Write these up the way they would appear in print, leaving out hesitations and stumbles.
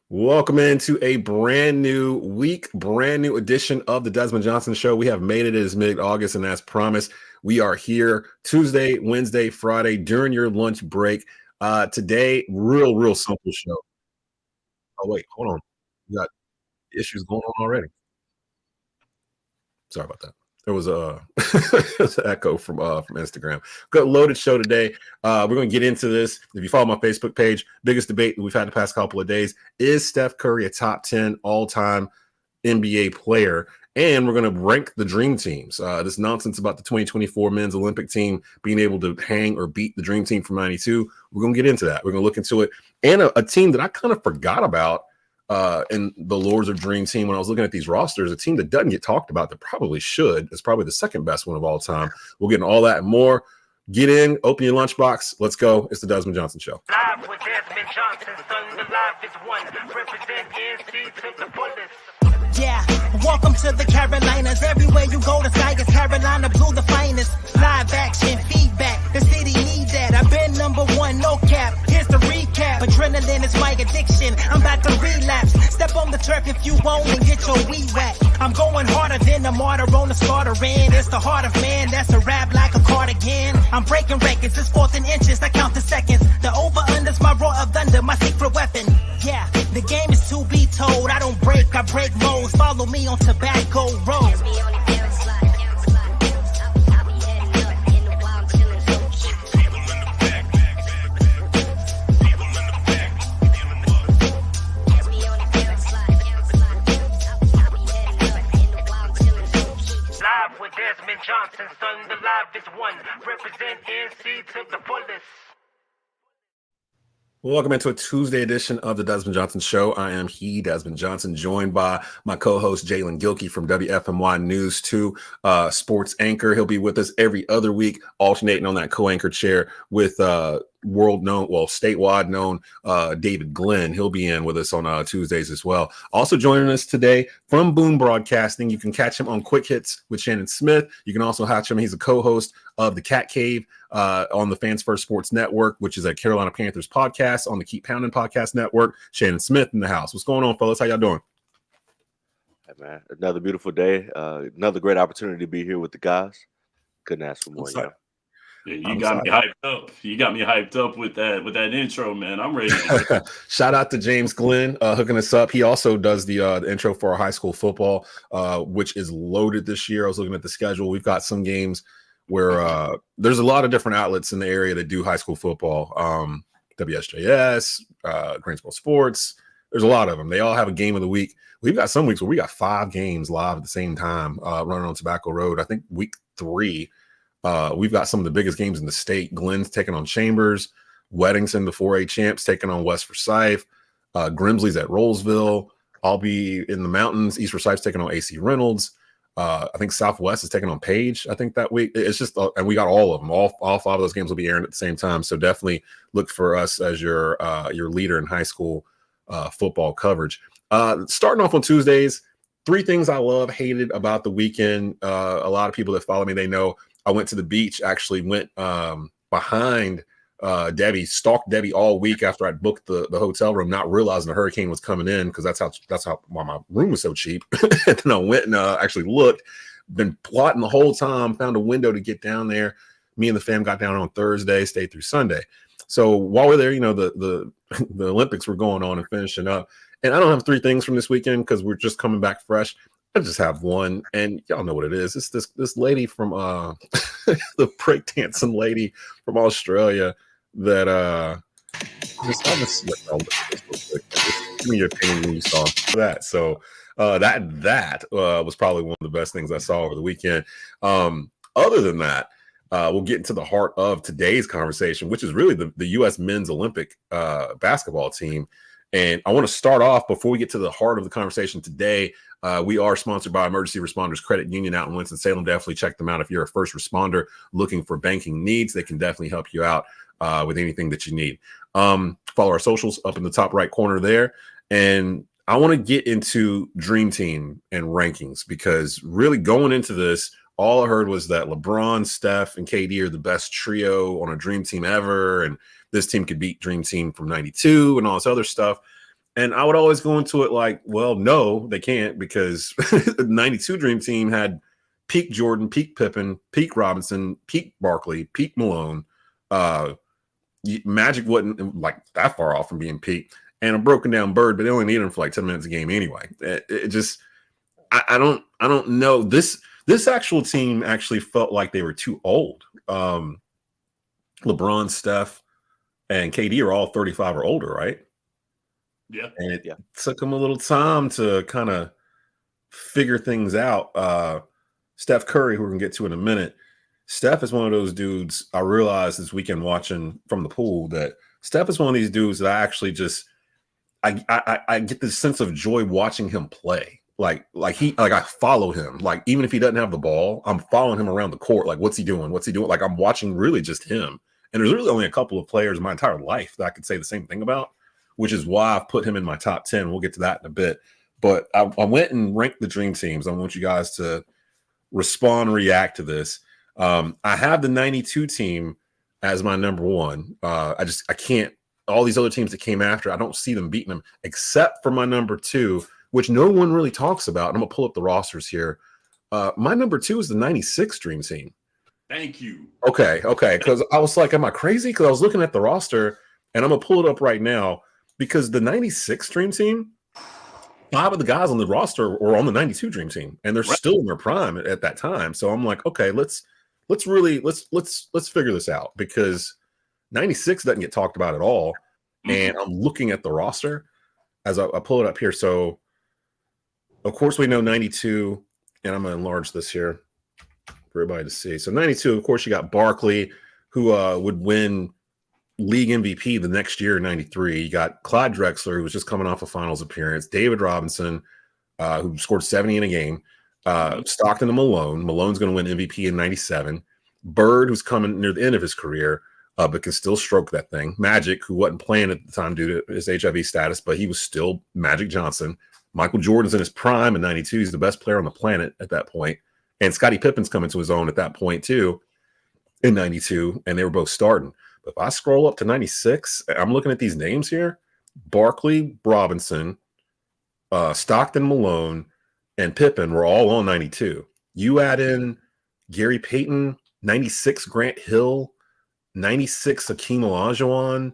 Welcome into a brand new week, brand new edition of the Desmond Johnson Show. We have made it. It is mid-August, and as promised, we are here Tuesday, Wednesday, Friday during your lunch break. Today, real simple show. Oh, wait, hold on. We got issues going on already. Sorry about that. There was a an echo from Instagram. Good loaded show today. We're going to get into this. If you follow my Facebook page, biggest debate we've had the past couple of days is Steph Curry a top 10 all-time NBA player? And we're going to rank the dream teams. This nonsense about the 2024 men's Olympic team being able to hang or beat the dream team from 92. We're going to get into that. We're going to look into it. And a team that I kind of forgot about in the Lords of Dream team when I was looking at these rosters, a team that doesn't get talked about that probably should. It's probably the second best one of all time. We'll get into all that and more. Get in, open your lunchbox. Let's go. It's the Desmond Johnson Show. Live with Desmond Johnson, son, the live is one. Represent NC to the fullest. Yeah, welcome to the Carolinas. Everywhere you go, the sky is Carolina blue, the finest. Live action, feedback, the city need that. I've been #1, no cap. Here's the recap. Adrenaline is my addiction. I'm about to relapse. Step on the turf if you won't and get your weed whack. I'm going harder than a martyr on the starter end. It's the heart of man, that's a rap like a cardigan. I'm breaking records, it's 4th and inches, I count the seconds. The over-under's my roar of thunder, my secret weapon. Yeah, the game is to be told. I don't break, I break modes. Follow me on Tobacco Road. Live with Desmond Johnson, son, the live is one. Represent NC to the fullest. Welcome into a Tuesday edition of the Desmond Johnson Show. I am Desmond Johnson, joined by my co-host Jaelen Gilkey from WFMY News 2 sports anchor. He'll be with us every other week, alternating on that co-anchor chair with statewide known David Glenn. He'll be in with us on Tuesdays as well. Also joining us today from Boom Broadcasting, you can catch him on Quick Hits with Shannon Smith. You can also catch him. He's a co-host of the Cat Cave on the Fans First Sports Network, which is a Carolina Panthers podcast on the Keep Pounding podcast network. Shannon Smith in the house. What's going on, fellas? How y'all doing? Hey, man, another beautiful day. Another great opportunity to be here with the guys. Couldn't ask for more. Yeah, you got me hyped up. You got me hyped up with that intro, man. I'm ready. Shout out to James Glenn hooking us up. He also does the intro for our high school football, which is loaded this year. I was looking at the schedule. We've got some games where there's a lot of different outlets in the area that do high school football. WSJS, Greensboro Sports. There's a lot of them. They all have a game of the week. We've got some weeks where we got 5 games live at the same time running on Tobacco Road. I think week 3, we've got some of the biggest games in the state. Glenn's taking on Chambers, Weddington, the 4A champs, taking on West Forsyth, Grimsley's at Rollsville. I'll be in the mountains. East Forsyth's taking on AC Reynolds. I think Southwest is taking on Page, I think, that week. It's just, and we got all of them. All 5 of those games will be airing at the same time. So definitely look for us as your leader in high school football coverage. Starting off on Tuesdays, 3 things I hated about the weekend. A lot of people that follow me, they know I went to the beach, actually went behind Debbie, stalked Debbie all week after I'd booked the hotel room, not realizing the hurricane was coming in, because that's why my room was so cheap. And then I went and actually looked, been plotting the whole time, found a window to get down there. Me and the fam got down on Thursday, stayed through Sunday. So while we're there, the Olympics were going on and finishing up. And I don't have 3 things from this weekend because we're just coming back fresh. I just have one, and y'all know what it is. It's this lady from the breakdancing lady from Australia that just give me your opinion when you saw that. So that was probably one of the best things I saw over the weekend. Other than that, we'll get into the heart of today's conversation, which is really the U.S. men's Olympic basketball team. And I want to start off, before we get to the heart of the conversation today, we are sponsored by Emergency Responders Credit Union out in Winston-Salem. Definitely check them out. If you're a first responder looking for banking needs, they can definitely help you out with anything that you need. Follow our socials up in the top right corner there. And I want to get into Dream Team and rankings, because really going into this, all I heard was that LeBron, Steph, and KD are the best trio on a Dream Team ever, and this team could beat Dream Team from 92 and all this other stuff. And I would always go into it like, well, no, they can't, because the 92 Dream Team had peak Jordan, peak Pippen, peak Robinson, peak Barkley, peak Malone. Magic wasn't like that far off from being peak, and a broken down Bird, but they only needed him for like 10 minutes a game anyway. It just, I don't know. This actual team actually felt like they were too old. LeBron, Steph, and KD are all 35 or older, right? Yeah. And it took them a little time to kind of figure things out. Steph Curry, who we're going to get to in a minute. Steph is one of those dudes. I realized this weekend watching from the pool that Steph is one of these dudes that I actually just, I get this sense of joy watching him play. Like I follow him. Like, even if he doesn't have the ball, I'm following him around the court. Like, what's he doing? What's he doing? Like, I'm watching really just him. And there's really only a couple of players in my entire life that I could say the same thing about, which is why I've put him in my top 10. We'll get to that in a bit. But I went and ranked the dream teams. I want you guys to respond, react to this. I have the 92 team as my number one. I can't, all these other teams that came after, I don't see them beating them, except for my number two, which no one really talks about. And I'm going to pull up the rosters here. My number two is the 96 dream team. Thank you. Okay. Because I was like, am I crazy? Because I was looking at the roster, and I'm going to pull it up right now, because the 96 dream team, 5 of the guys on the roster were on the 92 dream team, and they're still in their prime at that time. So I'm like, okay, let's figure this out, because 96 doesn't get talked about at all. And I'm looking at the roster as I pull it up here. So of course we know 92, and I'm going to enlarge this here for everybody to see. So 92, of course, you got Barkley, who would win league MVP the next year in 93. You got Clyde Drexler, who was just coming off a finals appearance. David Robinson, who scored 70 in a game. Stockton and Malone. Malone's going to win MVP in 97. Bird, who's coming near the end of his career, but can still stroke that thing. Magic, who wasn't playing at the time due to his HIV status, but he was still Magic Johnson. Michael Jordan's in his prime in 92. He's the best player on the planet at that point. And Scottie Pippen's coming to his own at that point too in 92, and they were both starting. But if I scroll up to 96, I'm looking at these names here. Barkley, Robinson, Stockton, Malone, and Pippen were all on 92. You add in Gary Payton, 96 Grant Hill, 96 Hakeem Olajuwon,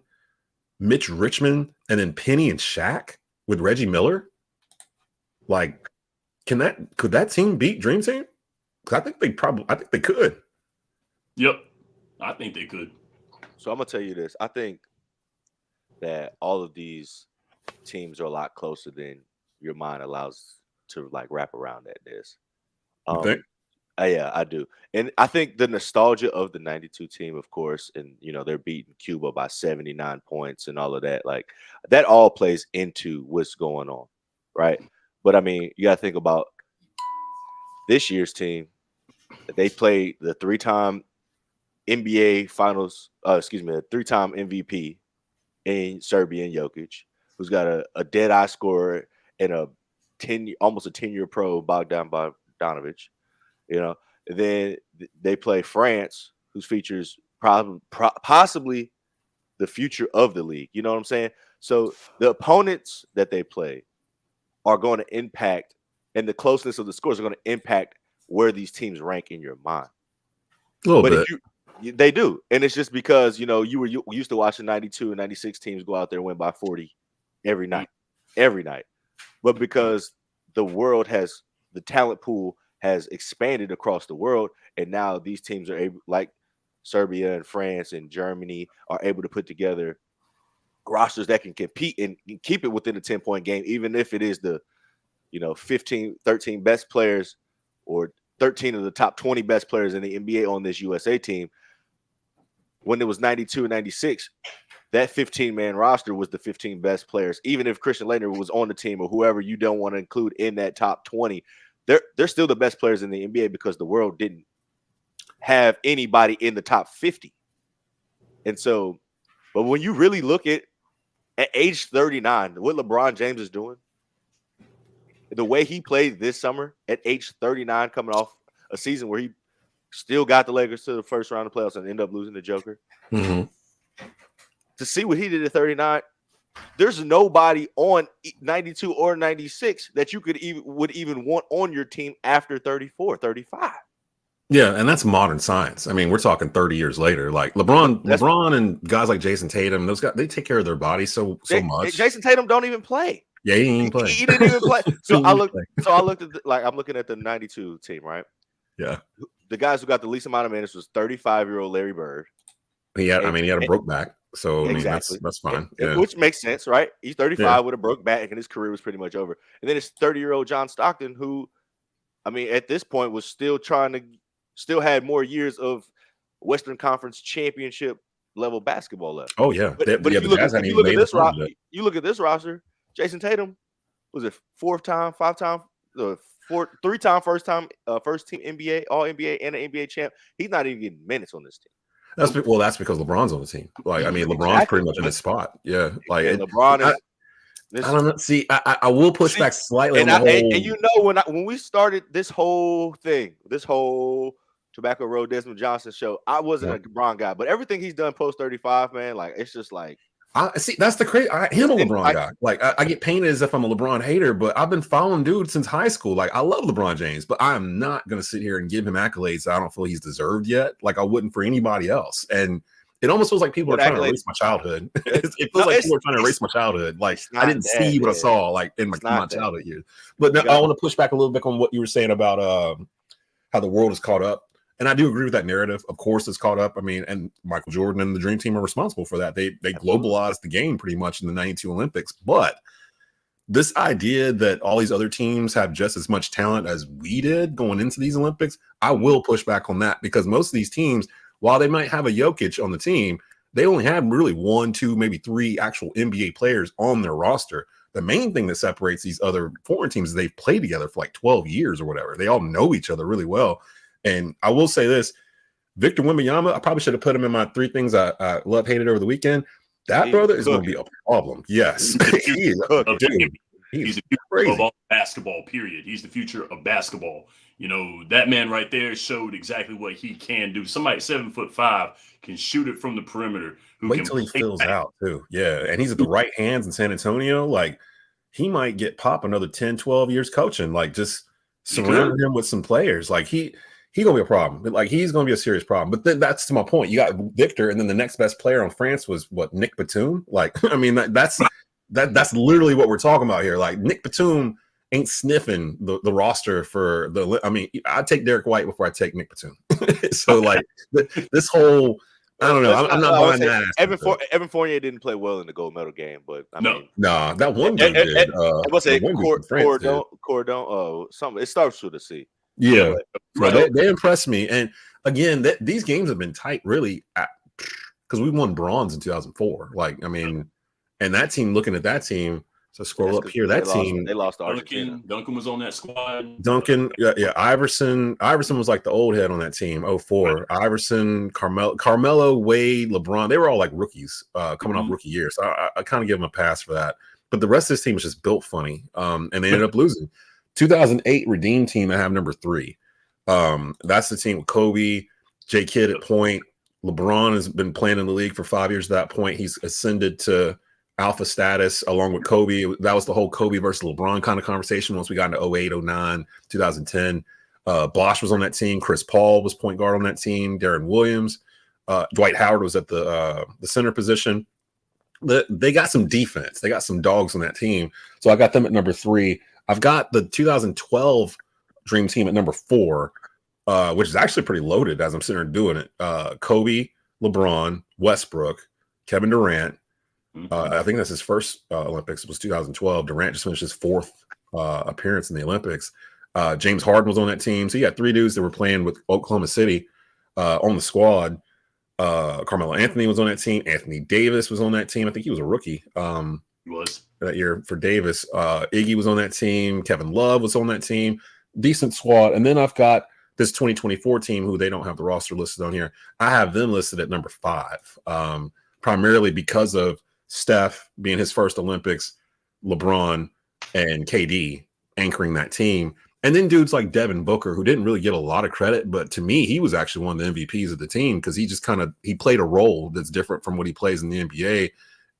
Mitch Richmond, and then Penny and Shaq with Reggie Miller. Like, could that team beat Dream Team? Because I think they could. Yep. I think they could. So I'm gonna tell you this. I think that all of these teams are a lot closer than your mind allows to like wrap around at this. You think? Yeah, I do. And I think the nostalgia of the 92 team, of course, and they're beating Cuba by 79 points and all of that, like that all plays into what's going on, right? But I mean, you gotta think about this year's team. They played the 3-time NBA Finals, a 3-time MVP in Serbian Jokic, who's got a dead eye scorer and almost a 10-year pro, Bogdan Bogdanovic. Then they play France, who features possibly the future of the league. You know what I'm saying? So the opponents that they play are going to impact, and the closeness of the scores are going to impact where these teams rank in your mind. A little bit. They do. And it's just because, you were used to watching 92 and 96 teams go out there and win by 40 every night. But because the talent pool has expanded across the world, and now these teams are able, like Serbia and France and Germany, are able to put together rosters that can compete and keep it within a 10-point game, even if it is the 15, 13 best players or 13 of the top 20 best players in the NBA on this USA team. When it was 92 and 96, that 15-man roster was the 15 best players. Even if Christian Laettner was on the team or whoever you don't want to include in that top 20, they're still the best players in the NBA because the world didn't have anybody in the top 50. And so, but when you really look at age 39, what LeBron James is doing, the way he played this summer at age 39, coming off a season where he still got the Lakers to the first round of playoffs and ended up losing to Joker. Mm-hmm. To see what he did at 39, there's nobody on 92 or 96 that you would even want on your team after 34, 35. Yeah, and that's modern science. I mean, we're talking 30 years later. Like LeBron and guys like Jason Tatum, those guys, they take care of their bodies so much. Jason Tatum don't even play. Yeah, he didn't even play. He didn't even play. So I looked at I'm looking at the 92 team, right? Yeah. The guys who got the least amount of minutes was 35-year-old Larry Bird. He had a broke back. So exactly. I mean that's fine. Which makes sense, right? He's 35 with a broke back and his career was pretty much over. And then it's 30-year-old John Stockton, who, I mean, at this point was still had more years of Western Conference championship level basketball left. Oh yeah. But if you look at this roster, Jason Tatum was it 3-time first team NBA, all NBA and an NBA champ. He's not even getting minutes on this team. That's because LeBron's on the team. Like, I mean, LeBron's pretty much in his spot. Yeah. Like LeBron is. I don't know. See, I will push back slightly. And you know, when we started this whole Tobacco Road Desmond Johnson show, I wasn't a LeBron guy, but everything he's done post 35, man, like it's just like. I see. That's the crazy. I am a LeBron guy. Like I get painted as if I'm a LeBron hater, but I've been following dude since high school. Like I love LeBron James, but I am not going to sit here and give him accolades that I don't feel he's deserved yet. Like I wouldn't for anybody else. And it almost feels like people are trying to erase my childhood. It feels like people are trying to erase my childhood. Like I didn't see what I saw like in my childhood years. But now, I want to push back a little bit on what you were saying about how the world is caught up. And I do agree with that narrative. Of course, it's caught up. I mean, and Michael Jordan and the Dream Team are responsible for that. They globalized the game pretty much in the 92 Olympics. But this idea that all these other teams have just as much talent as we did going into these Olympics, I will push back on that because most of these teams, while they might have a Jokic on the team, they only have really 1, 2, maybe 3 actual NBA players on their roster. The main thing that separates these other foreign teams is they've played together for like 12 years or whatever. They all know each other really well. And I will say this, Victor Wembanyama, I probably should have put him in my 3 things I love, hated over the weekend. That brother is going to be a problem. Yes. He's the future of all basketball, period. He's the future of basketball. You know, that man right there showed exactly what he can do. Somebody 7'5" can shoot it from the perimeter. Wait till he fills out, too. Yeah. And he's at the right hands in San Antonio. Like, he might get Pop another 10, 12 years coaching. Like, just surround him with some players. Like, he's gonna be a problem. Like he's gonna be a serious problem. But then that's to my point. You got Victor, and then the next best player on France was what, Nick Batum? Like, I mean, that's literally what we're talking about here. Like Nick Batum ain't sniffing the roster for the. I mean, I'd take Derek White before I take Nick Batum. So like this whole, I don't know. I'm not buying that. Evan Fournier didn't play well in the gold medal game, but I mean, that one game did. I was say Cordon. Something. It starts with a C. Yeah, they impressed me. And again, these games have been tight, really, because we won bronze in 2004. Like, I mean, and that team, looking at that team, so scroll up here, that team. They lost to Argentina. Duncan was on that squad. Duncan, yeah. Iverson was like the old head on that team, 04. Iverson, Carmelo, Wade, LeBron, they were all like rookies coming off rookie years. So I kind of give them a pass for that. But the rest of this team was just built funny, and they ended up losing. 2008 Redeem team, I have number 3. That's the team with Kobe, J. Kidd at point. LeBron has been playing in the league for 5 years at that point. He's ascended to alpha status along with Kobe. That was the whole Kobe versus LeBron kind of conversation once we got into 08, 09, 2010. Bosh was on that team. Chris Paul was point guard on that team. Darren Williams. Dwight Howard was at the center position. They got some defense. They got some dogs on that team. So I got them at number 3. I've got the 2012 Dream Team at number 4, which is actually pretty loaded as I'm sitting here doing it. Kobe, LeBron, Westbrook, Kevin Durant. I think that's his first Olympics. It was 2012. Durant just finished his 4th appearance in the Olympics. James Harden was on that team. So you got 3 dudes that were playing with Oklahoma City on the squad. Carmelo Anthony was on that team. Anthony Davis was on that team. I think he was a rookie. He was that year for Davis. Iggy was on that team. Kevin Love was on that team. Decent squad. And then I've got this 2024 team who they don't have the roster listed on here. I have them listed at number 5, primarily because of Steph being his first Olympics, LeBron and KD anchoring that team. And then dudes like Devin Booker, who didn't really get a lot of credit, but to me, he was actually one of the MVPs of the team because he just he played a role that's different from what he plays in the NBA.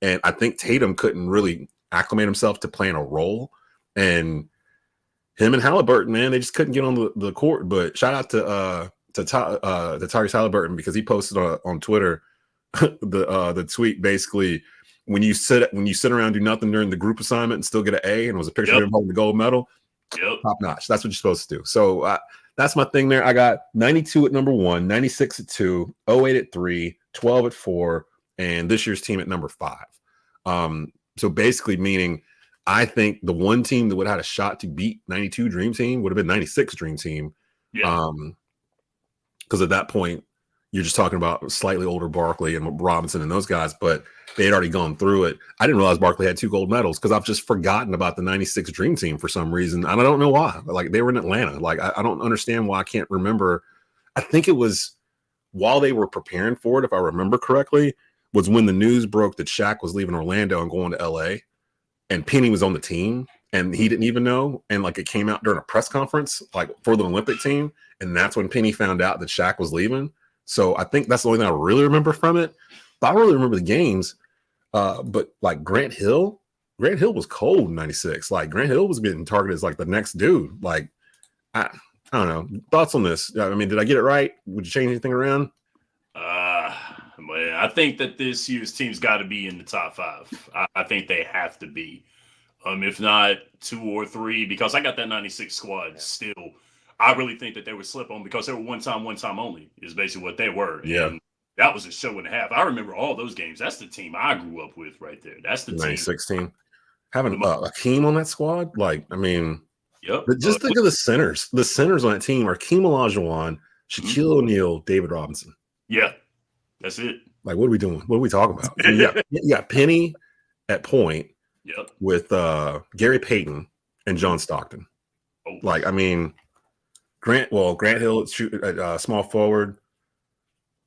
And I think Tatum couldn't really acclimate himself to playing a role. And him and Halliburton, man, they just couldn't get on the court. But shout out to Tyrese Halliburton, because he posted on Twitter the tweet basically, when you sit around and do nothing during the group assignment and still get an A, and it was a picture of him holding the gold medal. Top notch. That's what you're supposed to do. So that's my thing there. I got 92 at number 1, 96 at 2, 08 at 3, 12 at 4, and this year's team at number 5. So basically meaning I think the one team that would have had a shot to beat 92 Dream Team would have been 96 Dream Team. Because at that point, you're just talking about slightly older Barkley and Robinson and those guys, but they had already gone through it. I didn't realize Barkley had 2 gold medals because I've just forgotten about the 96 Dream Team for some reason. And I don't know why. Like, they were in Atlanta. Like, I don't understand why I can't remember. I think it was while they were preparing for it, if I remember correctly, was when the news broke that Shaq was leaving Orlando and going to LA, and Penny was on the team and he didn't even know. And like, it came out during a press conference, like for the Olympic team. And that's when Penny found out that Shaq was leaving. So I think that's the only thing I really remember from it. But I don't really remember the games. But like Grant Hill was cold in 96. Like, Grant Hill was getting targeted as like the next dude. Like, I don't know. Thoughts on this? I mean, did I get it right? Would you change anything around? I think that this year's team's got to be in the top 5. I think they have to be. If not 2 or 3, because I got that 96 squad still. I really think that they would slip on because they were one time only is basically what they were. Yeah. And that was a show and a half. I remember all those games. That's the team I grew up with right there. That's the 96 team. Having Akeem on that squad, like, I mean, just think of the centers. The centers on that team are Akeem Olajuwon, Shaquille O'Neal, David Robinson. Yeah, that's it. Like, what are we doing? What are we talking about? You got Penny at point with Gary Payton and John Stockton. Oh. Like, I mean, Grant Hill at small forward,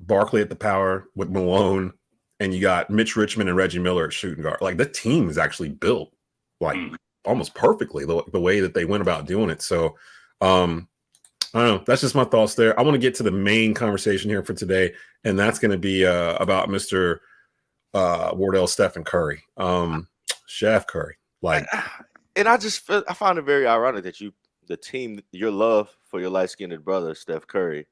Barkley at the power with Malone, and you got Mitch Richmond and Reggie Miller at shooting guard. Like, the team is actually built like almost perfectly the way that they went about doing it. So I don't know. That's just my thoughts there. I want to get to the main conversation here for today, and that's going to be about Mr. Wardell Stephen Curry, Chef Curry. Like, and I find it very ironic that your love for your light-skinned brother, Steph Curry,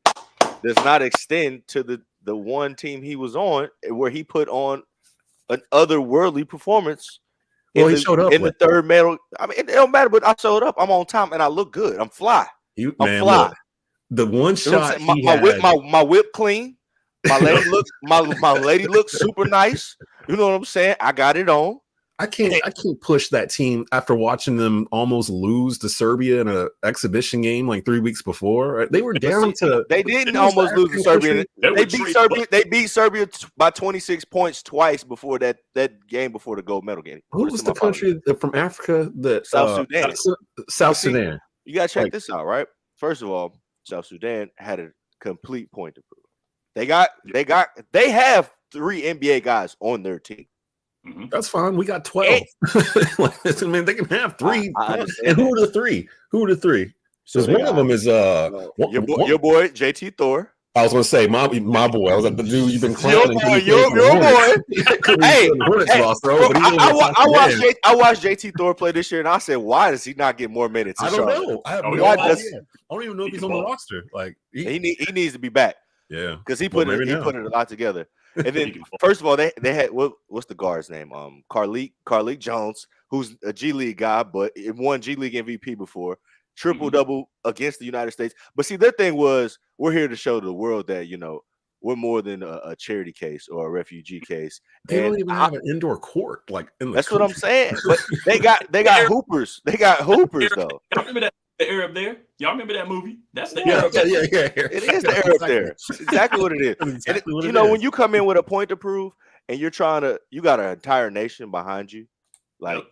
does not extend to the one team he was on, where he put on an otherworldly performance. He showed up in the third medal. I mean, it don't matter, but I showed up. I'm on time and I look good. I'm fly. I'm fly. Look, the one shot my whip clean. My lady looks super nice. You know what I'm saying? I got it on. I can't push that team after watching them almost lose to Serbia in an exhibition game like 3 weeks before. They were down to. They didn't almost lose to Serbia. They beat Serbia by 26 points twice before that game before the gold medal game. Who was the country from Africa that South Sudan? South Sudan. You gotta check this out, right? First of all, South Sudan had a complete point to prove. They have 3 NBA guys on their team. Mm-hmm. That's fine. We got 12. I mean, they can have 3. And who are the 3? Because one of them is your boy JT Thor. I was going to say my boy. I was like, the dude you've been clowning. Your boy. Hey, I watched JT Thor play this year, and I said, why does he not get more minutes? I don't know. I don't even know if he's on the roster. Like, he needs to be back. Yeah, because he put it a lot together. And then, first of all, they had what's the guard's name? Carlik Jones, who's a G League guy, but it won G League MVP before, triple-double against the United States. But see, their thing was, we're here to show the world that, we're more than a charity case or a refugee case. They don't even have an indoor court. Like, that's what I'm saying. But they got hoopers. They got hoopers, though. Y'all remember that? The Arab there? Y'all remember that movie? That's the Arab. Yeah. It is the Arab there. It's exactly what it is. When you come in with a point to prove and you got an entire nation behind you, like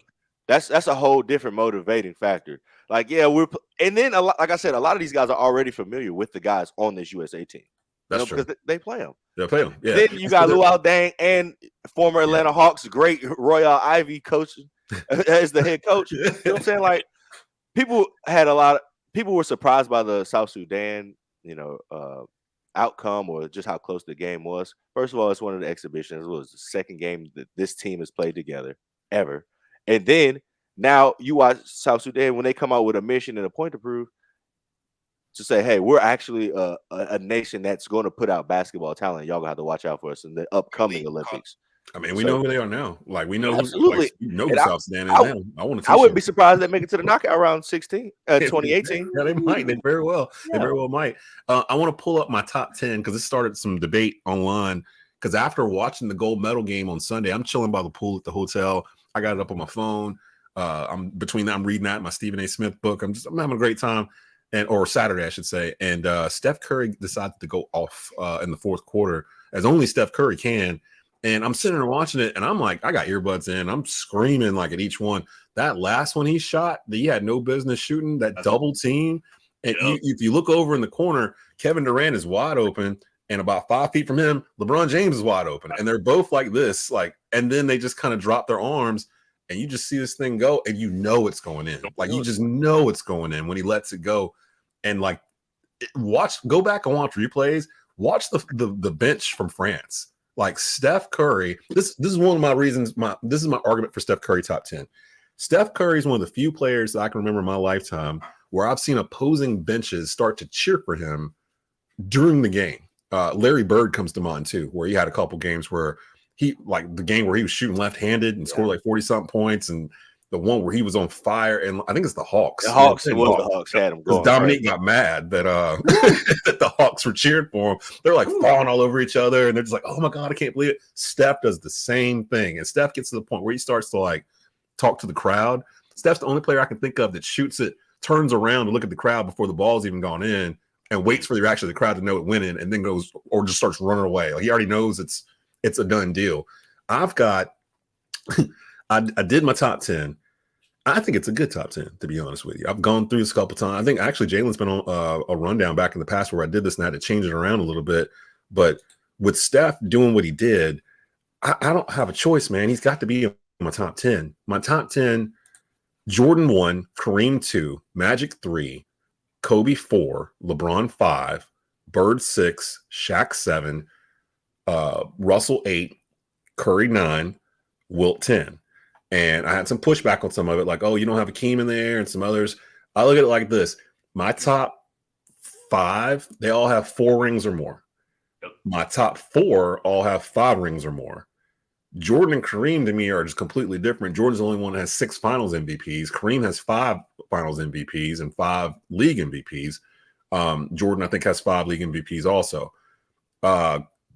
that's a whole different motivating factor. Like, and then like I said, a lot of these guys are already familiar with the guys on this USA team. That's true. Because they play them. They play them. Yeah. Then you got Luol Deng and former Atlanta Hawks great Royal Ivy coach as the head coach. You know what I'm saying? Like, people were surprised by the South Sudan, outcome or just how close the game was. First of all, it's one of the exhibitions. It was the second game that this team has played together ever. And then now you watch South Sudan when they come out with a mission and a point to prove to say, hey, we're actually a nation that's going to put out basketball talent. Y'all gonna have to watch out for us in the upcoming Olympics. I mean, we know who they are now. Like we know absolutely. who South Sudan is now. I wouldn't be surprised they make it to the knockout round 2018. Yeah, they might. They very well. Yeah. They very well might. I want to pull up my top 10 because it started some debate online. Because after watching the gold medal game on Sunday, I'm chilling by the pool at the hotel. I got it up on my phone. I'm reading that my Stephen A. Smith book. I'm having a great time. Or Saturday, I should say. And Steph Curry decided to go off in the fourth quarter, as only Steph Curry can. And I'm sitting there watching it, and I'm like, I got earbuds in. I'm screaming like at each one. That last one he shot that he had no business shooting, that double team. And if you look over in the corner, Kevin Durant is wide open, and about 5 feet from him, LeBron James is wide open. And they're both like this, and then they just kind of drop their arms, and you just see this thing go, and you know it's going in. Like you just know it's going in when he lets it go. And go back and watch replays. Watch the bench from France. Like Steph Curry, this is one of my reasons. This is my argument for Steph Curry top 10. Steph Curry is one of the few players that I can remember in my lifetime where I've seen opposing benches start to cheer for him during the game. Larry Bird comes to mind too, where he had a couple games where the game where he was shooting left-handed and scored like 40-something points, and the one where he was on fire, and I think it's the Hawks. The Hawks had him going. Dominique got mad that that the Hawks were cheering for him. They're like falling all over each other, and they're just like, "Oh my god, I can't believe it." Steph does the same thing, and Steph gets to the point where he starts to like talk to the crowd. Steph's the only player I can think of that shoots it, turns around to look at the crowd before the ball's even gone in, and waits for the reaction of the crowd to know it went in, and then goes or just starts running away. Like he already knows it's a done deal. I've got. I did my top 10. I think it's a good top 10, to be honest with you. I've gone through this a couple times. I think actually Jalen's been on a rundown back in the past where I did this and I had to change it around a little bit. But with Steph doing what he did, I don't have a choice, man. He's got to be in my top 10. My top 10, Jordan 1, Kareem 2, Magic 3, Kobe 4, LeBron 5, Bird 6, Shaq 7, Russell 8, Curry 9, Wilt 10. And I had some pushback on some of it, like, oh, you don't have Akeem in there and some others. I look at it like this. My top 5, they all have 4 rings or more. Yep. My top 4 all have 5 rings or more. Jordan and Kareem, to me, are just completely different. Jordan's the only one that has 6 finals MVPs. Kareem has 5 finals MVPs and 5 league MVPs. Jordan, I think, has 5 league MVPs also.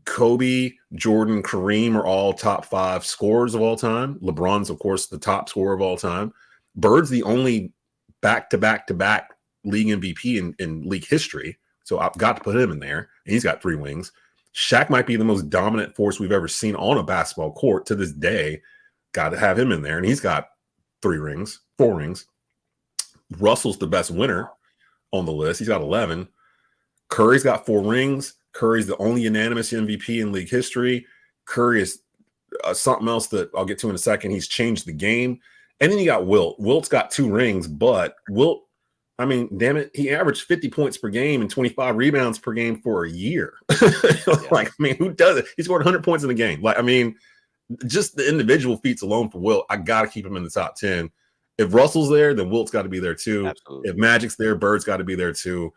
Kobe, Jordan, Kareem are all top 5 scorers of all time. LeBron's, of course, the top scorer of all time. Bird's the only back-to-back-to-back league MVP in league history. So I've got to put him in there. And he's got 3 wings. Shaq might be the most dominant force we've ever seen on a basketball court to this day. Got to have him in there. And he's got 4 rings. Russell's the best winner on the list. He's got 11. Curry's got 4 rings. Curry's the only unanimous MVP in league history. Curry is something else that I'll get to in a second. He's changed the game. And then you got Wilt. Wilt's got 2 rings, but Wilt, I mean, damn it, he averaged 50 points per game and 25 rebounds per game for a year. Like, I mean, who does it? He scored 100 points in a game. Like, I mean, just the individual feats alone for Wilt, I got to keep him in the top 10. If Russell's there, then Wilt's got to be there too. Absolutely. If Magic's there, Bird's got to be there too.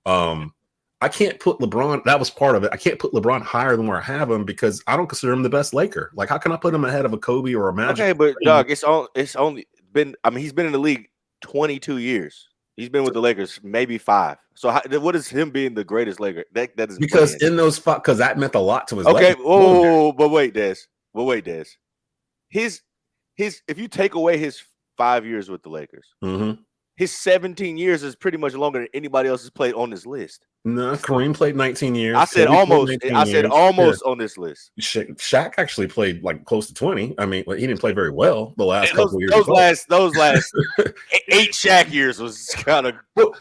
I can't put LeBron. That was part of it. I can't put LeBron higher than where I have him because I don't consider him the best Laker. Like, how can I put him ahead of a Kobe or a Magic? Okay, but dog, it's only been. I mean, he's been in the league 22 years. He's been with the Lakers maybe 5. So what is him being the greatest Laker? That is because in those 5, because that meant a lot to his. Okay, but wait, Des. His if you take away his 5 years with the Lakers, his 17 years is pretty much longer than anybody else has played on this list. No, Kareem played 19 years. I said almost on this list. Shaq actually played like close to 20. I mean, he didn't play very well the last couple years. Those last 8 Shaq years was kind of.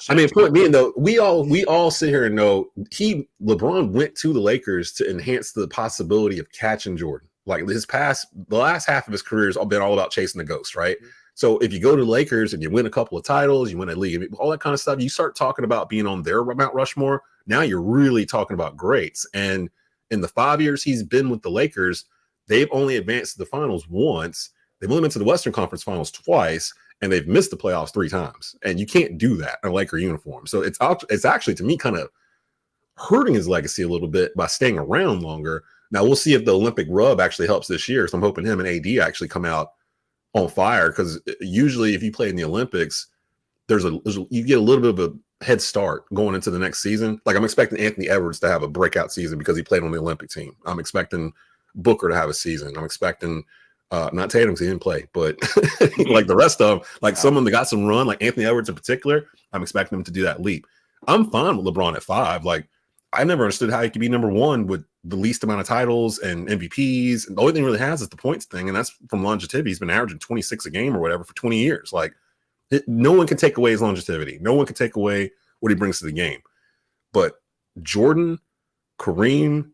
I mean, point being though, we all sit here and know LeBron went to the Lakers to enhance the possibility of catching Jordan. Like the last half of his career has been all about chasing the ghost, right? So if you go to the Lakers and you win a couple of titles, you win a league, all that kind of stuff, you start talking about being on their Mount Rushmore, Now you're really talking about greats. And in the 5 years he's been with the Lakers, they've only advanced to the finals once. They've only been to the Western Conference Finals twice, and they've missed the playoffs 3 times. And you can't do that in a Laker uniform. So it's actually, to me, kind of hurting his legacy a little bit by staying around longer. Now we'll see if the Olympic rub actually helps this year. So I'm hoping him and AD actually come out on fire, because usually if you play in the Olympics, you get a little bit of a head start going into the next season. Like, I'm expecting Anthony Edwards to have a breakout season because he played on the Olympic team. I'm expecting Booker to have a season. I'm expecting not Tatum because he didn't play, but like the rest of them, like someone that got some run, like Anthony Edwards in particular, I'm expecting him to do that leap. I'm fine with LeBron at 5. Like, I never understood how he could be number 1 with the least amount of titles and MVPs. And the only thing he really has is the points thing, and that's from longevity. He's been averaging 26 a game or whatever for 20 years. Like, no one can take away his longevity. No one can take away what he brings to the game. But Jordan, Kareem,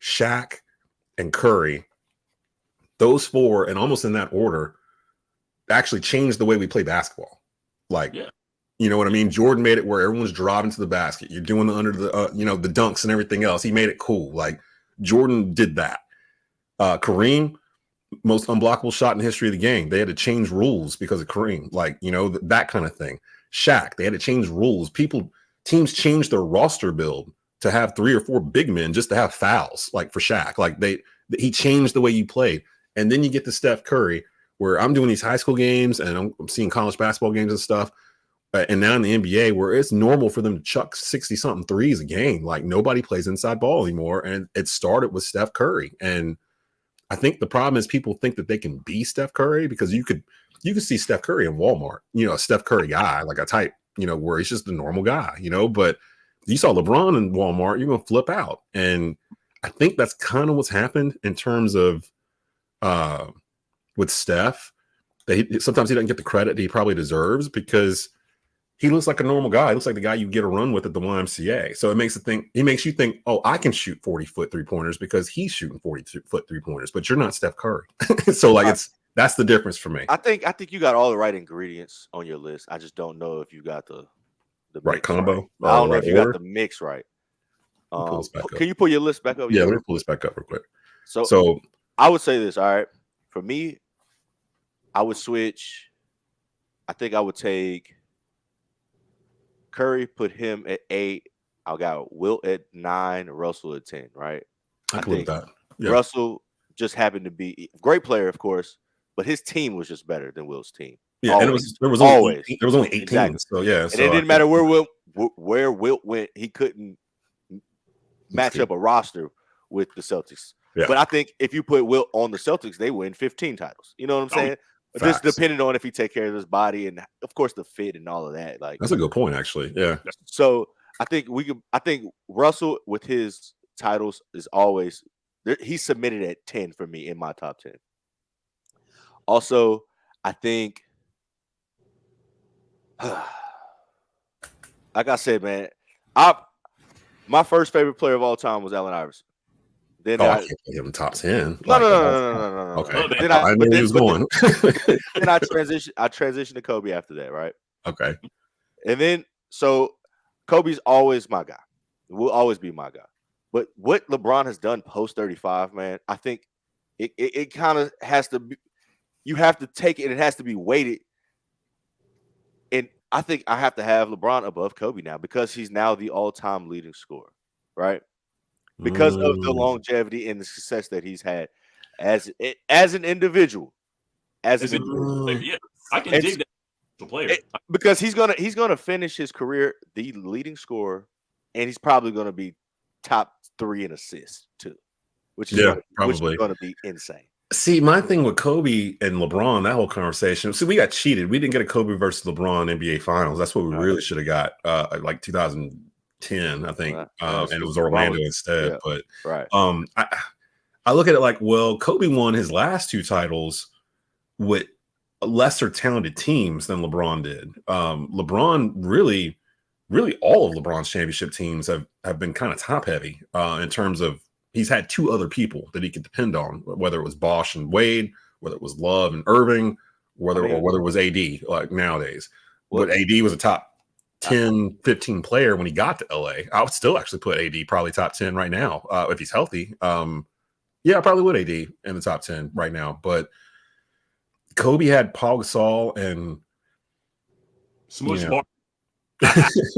Shaq, and Curry, those 4, and almost in that order, actually changed the way we play basketball. Like, you know what I mean? Jordan made it where everyone's driving to the basket. You're doing the under the, the dunks and everything else. He made it cool. Like, Jordan did that. Kareem, most unblockable shot in the history of the game. They had to change rules because of Kareem. Like, that kind of thing. Shaq, they had to change rules. Teams changed their roster build to have 3 or 4 big men just to have fouls. Like, for Shaq, like he changed the way you played. And then you get to Steph Curry, where I'm doing these high school games and I'm seeing college basketball games and stuff. And now in the NBA, where it's normal for them to chuck 60-something threes a game. Like, nobody plays inside ball anymore. And it started with Steph Curry. And I think the problem is people think that they can be Steph Curry, because you could see Steph Curry in Walmart, a Steph Curry guy, like a type, where he's just a normal guy, but you saw LeBron in Walmart, you're going to flip out. And I think that's kind of what's happened in terms of with Steph. Sometimes he doesn't get the credit that he probably deserves, because he looks like a normal guy. He looks like the guy you get a run with at the YMCA. So it makes you think, oh, I can shoot 40-foot 3-pointers because he's shooting 40-foot 3-pointers, but you're not Steph Curry. So like, that's the difference for me. I think you got all the right ingredients on your list. I just don't know if you got the right combo. Right. I don't know if you got the mix right. Can you pull your list back up? Yeah, let me pull this back up real quick. So I would say this. All right, for me, I would switch. I think I would take Curry, put him at 8. I got Wilt at 9, Russell at 10. Right? I think that. Yeah. Russell just happened to be a great player, of course, but his team was just better than Wilt's team. Yeah, always. And there was only 18. Exactly. So yeah, and it didn't matter where Wilt went. He couldn't match up a roster with the Celtics. Yeah. But I think if you put Wilt on the Celtics, they win 15 titles. You know what I'm saying? Just depending on if he take care of his body and, of course, the fit and all of that. Like, that's a good point, actually. Yeah. So I think I think Russell with his titles is always he's submitted at 10 for me in my top 10. Also, I think, like I said, man, my first favorite player of all time was Allen Iverson. Then I can't put him in top 10. No. Okay. Then I knew he was going. Then I transitioned to Kobe after that, right? Okay. And then so Kobe's always my guy. Will always be my guy. But what LeBron has done post 35, man, I think it kind of has to be, you have to take it, it has to be weighted. And I think I have to have LeBron above Kobe now because he's now the all-time leading scorer, right? Because of the longevity and the success that he's had as an individual. Yeah, I can dig that. The player. Because he's gonna finish his career the leading scorer, and he's probably gonna be top 3 in assists too, which is gonna be insane. See, my thing with Kobe and LeBron, that whole conversation. See, we got cheated. We didn't get a Kobe versus LeBron NBA Finals. That's what we really should have got. Like 2010, I think, and it was Orlando instead. Yeah, but I look at it like, well, Kobe won his last 2 titles with lesser talented teams than LeBron did. LeBron really all of LeBron's championship teams have been kind of top heavy in terms of he's had 2 other people that he could depend on, whether it was Bosh and Wade, whether it was Love and Irving, whether it was AD like nowadays. But AD was a top 10, 15 player when he got to LA. I would still actually put AD probably top 10 right now if he's healthy. Yeah, I probably would AD in the top 10 right now. But Kobe had Paul Gasol and Smush Yeah. Bar-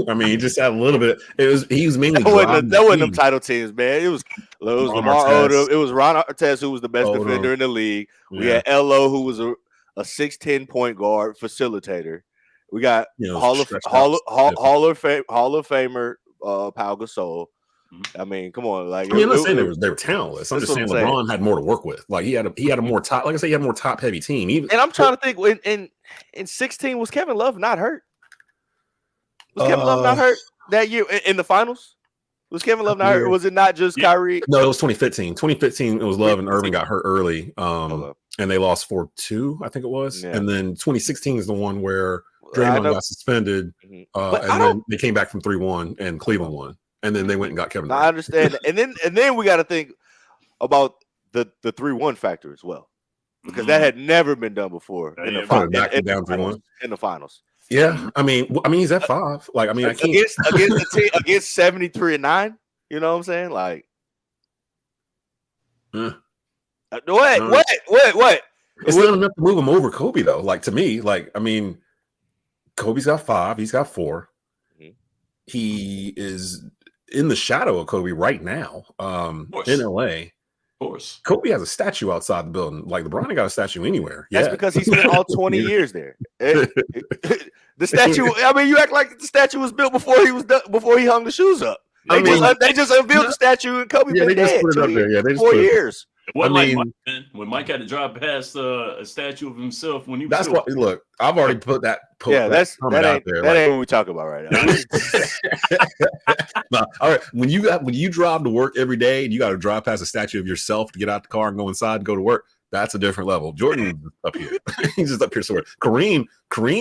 I mean, he just had a little bit. He was mainly That wasn't driving them team. title teams, man. It was Ron Lamar Artest. Odom. It was Ron Artest who was the best Odom. defender in the league. We Yeah. had LO who was a 6'10" point guard facilitator. We got You know, Hall of stretched out. Famer Pau Gasol. I mean, come on, like I mean, I'm not saying they were talentless. I'm That's just saying what I'm LeBron had more to work with. Like he had a more top. Like I said, he had a more top heavy team. Even, and I'm trying to think in 16 was Kevin Love not hurt? Was Kevin Love not hurt that year in the finals? Was Kevin Love not hurt? Or was it not just Kyrie? No, it was 2015. 2015, it was Love and Irving got hurt early. And they lost 4-2, I think it was. Yeah. And then 2016 is the one where Draymond got suspended. And then they came back from 3-1 and Cleveland won. And then they went and got Kevin Love. I understand. and then we got to think about the 3-1 factor as well. Because that had never been done before in the finals. Yeah, I mean, he's at 5. Like, I mean, I can't against 73-9. You know what I'm saying? Like, what? It's not enough to move him over Kobe, though. Like, to me, like, I mean, Kobe's got 5. He's got 4. Mm-hmm. He is in the shadow of Kobe right now. In LA. Of course. Kobe has a statue outside the building. Like LeBron ain't got a statue anywhere. That's because he spent all 20 years there. The statue, I mean, you act like the statue was built before he hung the shoes up. They just unveiled the statue and Kobe been dead. Put it up there. Yeah, they just 4 years. When Mike had to drive past a statue of himself when he was. That's what. Look, I've already put that. That ain't what we talk about right now. No, all right. When you drive to work every day and you got to drive past a statue of yourself to get out the car and go inside and go to work, that's a different level. Jordan up here. He's just up here somewhere. Kareem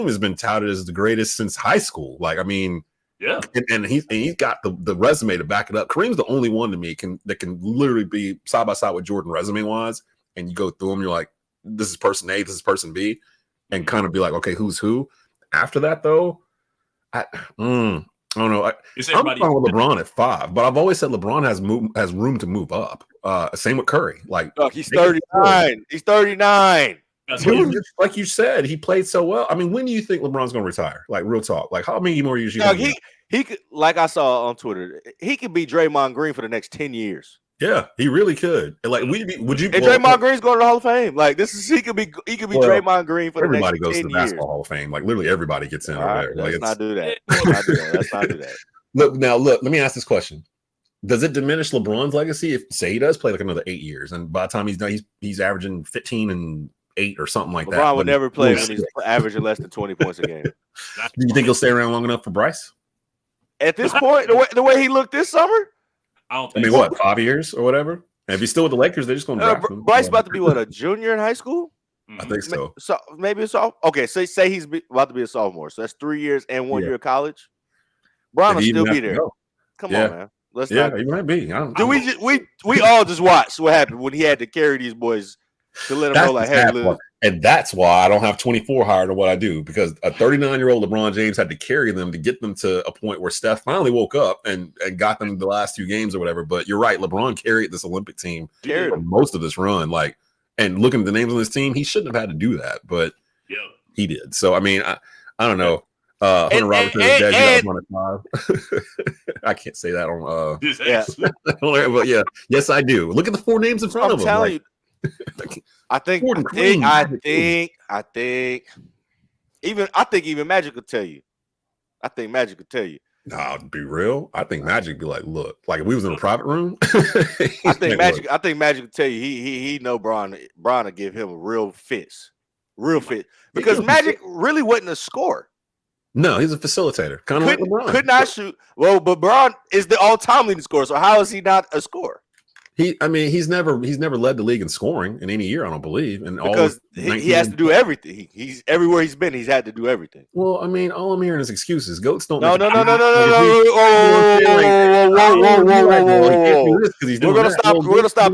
has been touted as the greatest since high school. Like, I mean. Yeah, and he's got the resume to back it up. Kareem's the only one to me that can literally be side by side with Jordan resume wise, and you go through them, you're like, this is person A, this is person B, and kind of be like, okay, who's who? After that, though, I don't know. I'm fine with LeBron at 5, but I've always said LeBron has room to move up. Same with Curry. Like, look, he's 39. He's 39. Dude, like you said, he played so well. I mean, when do you think LeBron's going to retire? Like, real talk. Like, how many more years? He could, like I saw on Twitter, he could be Draymond Green for the next 10 years. Yeah, he really could. Like, would you? And Draymond Green's going to the Hall of Fame. Like, he could be Draymond Green for the next 10 years. Everybody goes to the Basketball Hall of Fame. Like, literally everybody gets in over there. Let's not do that. Let's not do that. Look, let me ask this question. Does it diminish LeBron's legacy if, say, he does play like another 8 years, and by the time he's done, he's averaging 15 and 8 or something like that? LeBron would never play when he's averaging less than 20 points a game. Do you think he'll stay around long enough for Bryce? At this point, the way he looked this summer, I don't think. I mean, what, 5 years or whatever? And if he's still with the Lakers, they're just going to draft him. Bryce about to be a junior in high school? I think so. So maybe it's all okay. Say he's about to be a sophomore, so that's 3 years and 1 year of college. Bron will still be there. Come on, man. Let's not. He might be. We all just watched what happened when he had to carry these boys to let them know, like, hey, and that's why I don't have 24 higher than what I do, because a 39-year-old LeBron James had to carry them to get them to a point where Steph finally woke up and got them the last 2 games or whatever. But you're right, LeBron carried this Olympic team for most of this run. Like, and looking at the names on this team, he shouldn't have had to do that, but he did. So I mean, I don't know. Hunter Robinson is dead. You guys at 5. I can't say that on but yeah, yes, I do. Look at the 4 names in front of him. Telling you. I think even Magic could tell you. I think Magic could tell you. Nah, to be real, I think Magic be like, look, like if we was in a private room. I think Magic could tell you he know Bron to give him a real fit, because Magic really wasn't a scorer. No, he's a facilitator, kind of like LeBron. Could not shoot. Well, but Bron is the all-time leading scorer. So how is he not a scorer? He's never led the league in scoring in any year, I don't believe. And because he has to do everything. He's everywhere he's been. He's had to do everything. Well, I mean, all I'm hearing is excuses. Goats don't. No. We're gonna stop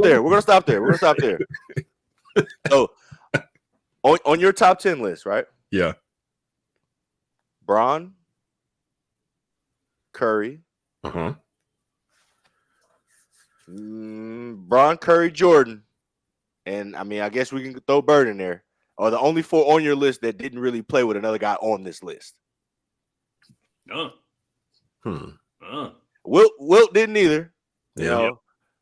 there. So, on your top 10 list, right? Yeah. Bron, Curry, Uh-huh. Bron, Curry, Jordan, and I mean, I guess we can throw Bird in there. Are the only 4 on your list that didn't really play with another guy on this list? Wilt didn't either. You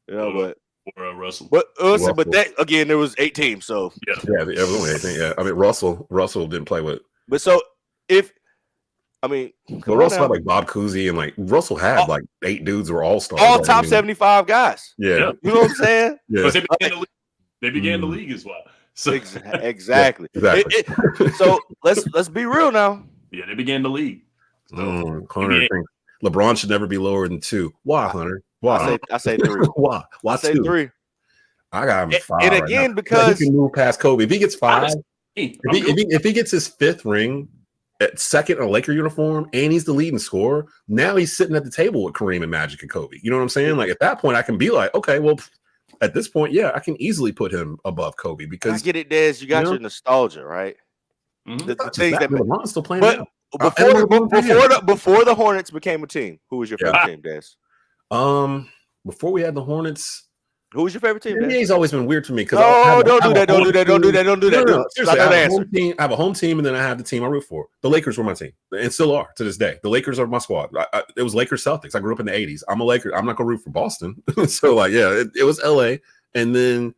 know, but or Russell. But that again, there was 8 teams, so yeah, there was only 18. Yeah, I mean Russell didn't play with. But so if Russell had like Bob Cousy and like Russell had like 8 dudes who were all-stars. All top 75 guys. Yeah. You know what I'm saying? Yeah. They began the league as well. So exactly. So let's be real now. Yeah, they began the league. So, Hunter thinks LeBron should never be lower than 2. Why, Hunter? Why? I say 3. Why? I say 2? 3. I got him at 5. And again, right because he can move past Kobe. If he gets 5, if he gets his 5th ring at second in a Laker uniform and he's the leading scorer, now he's sitting at the table with Kareem and Magic and Kobe. You know what I'm saying? Like at that point, I can be like, okay, well, at this point, yeah, I can easily put him above Kobe because I get it, Des. You got your nostalgia, right? Mm-hmm. The things that LeBron's still playing. But before the Hornets became a team, who was your favorite team, Des? Before we had the Hornets, who was your favorite team? NBA's always been weird to me because don't do that. No, seriously, I have a home team and then I have the team I root for. The Lakers were my team and still are to this day. The Lakers are my squad. It was Lakers Celtics. I grew up in the 80s. I'm a Laker. I'm not gonna root for Boston. So like, yeah, it was LA. And then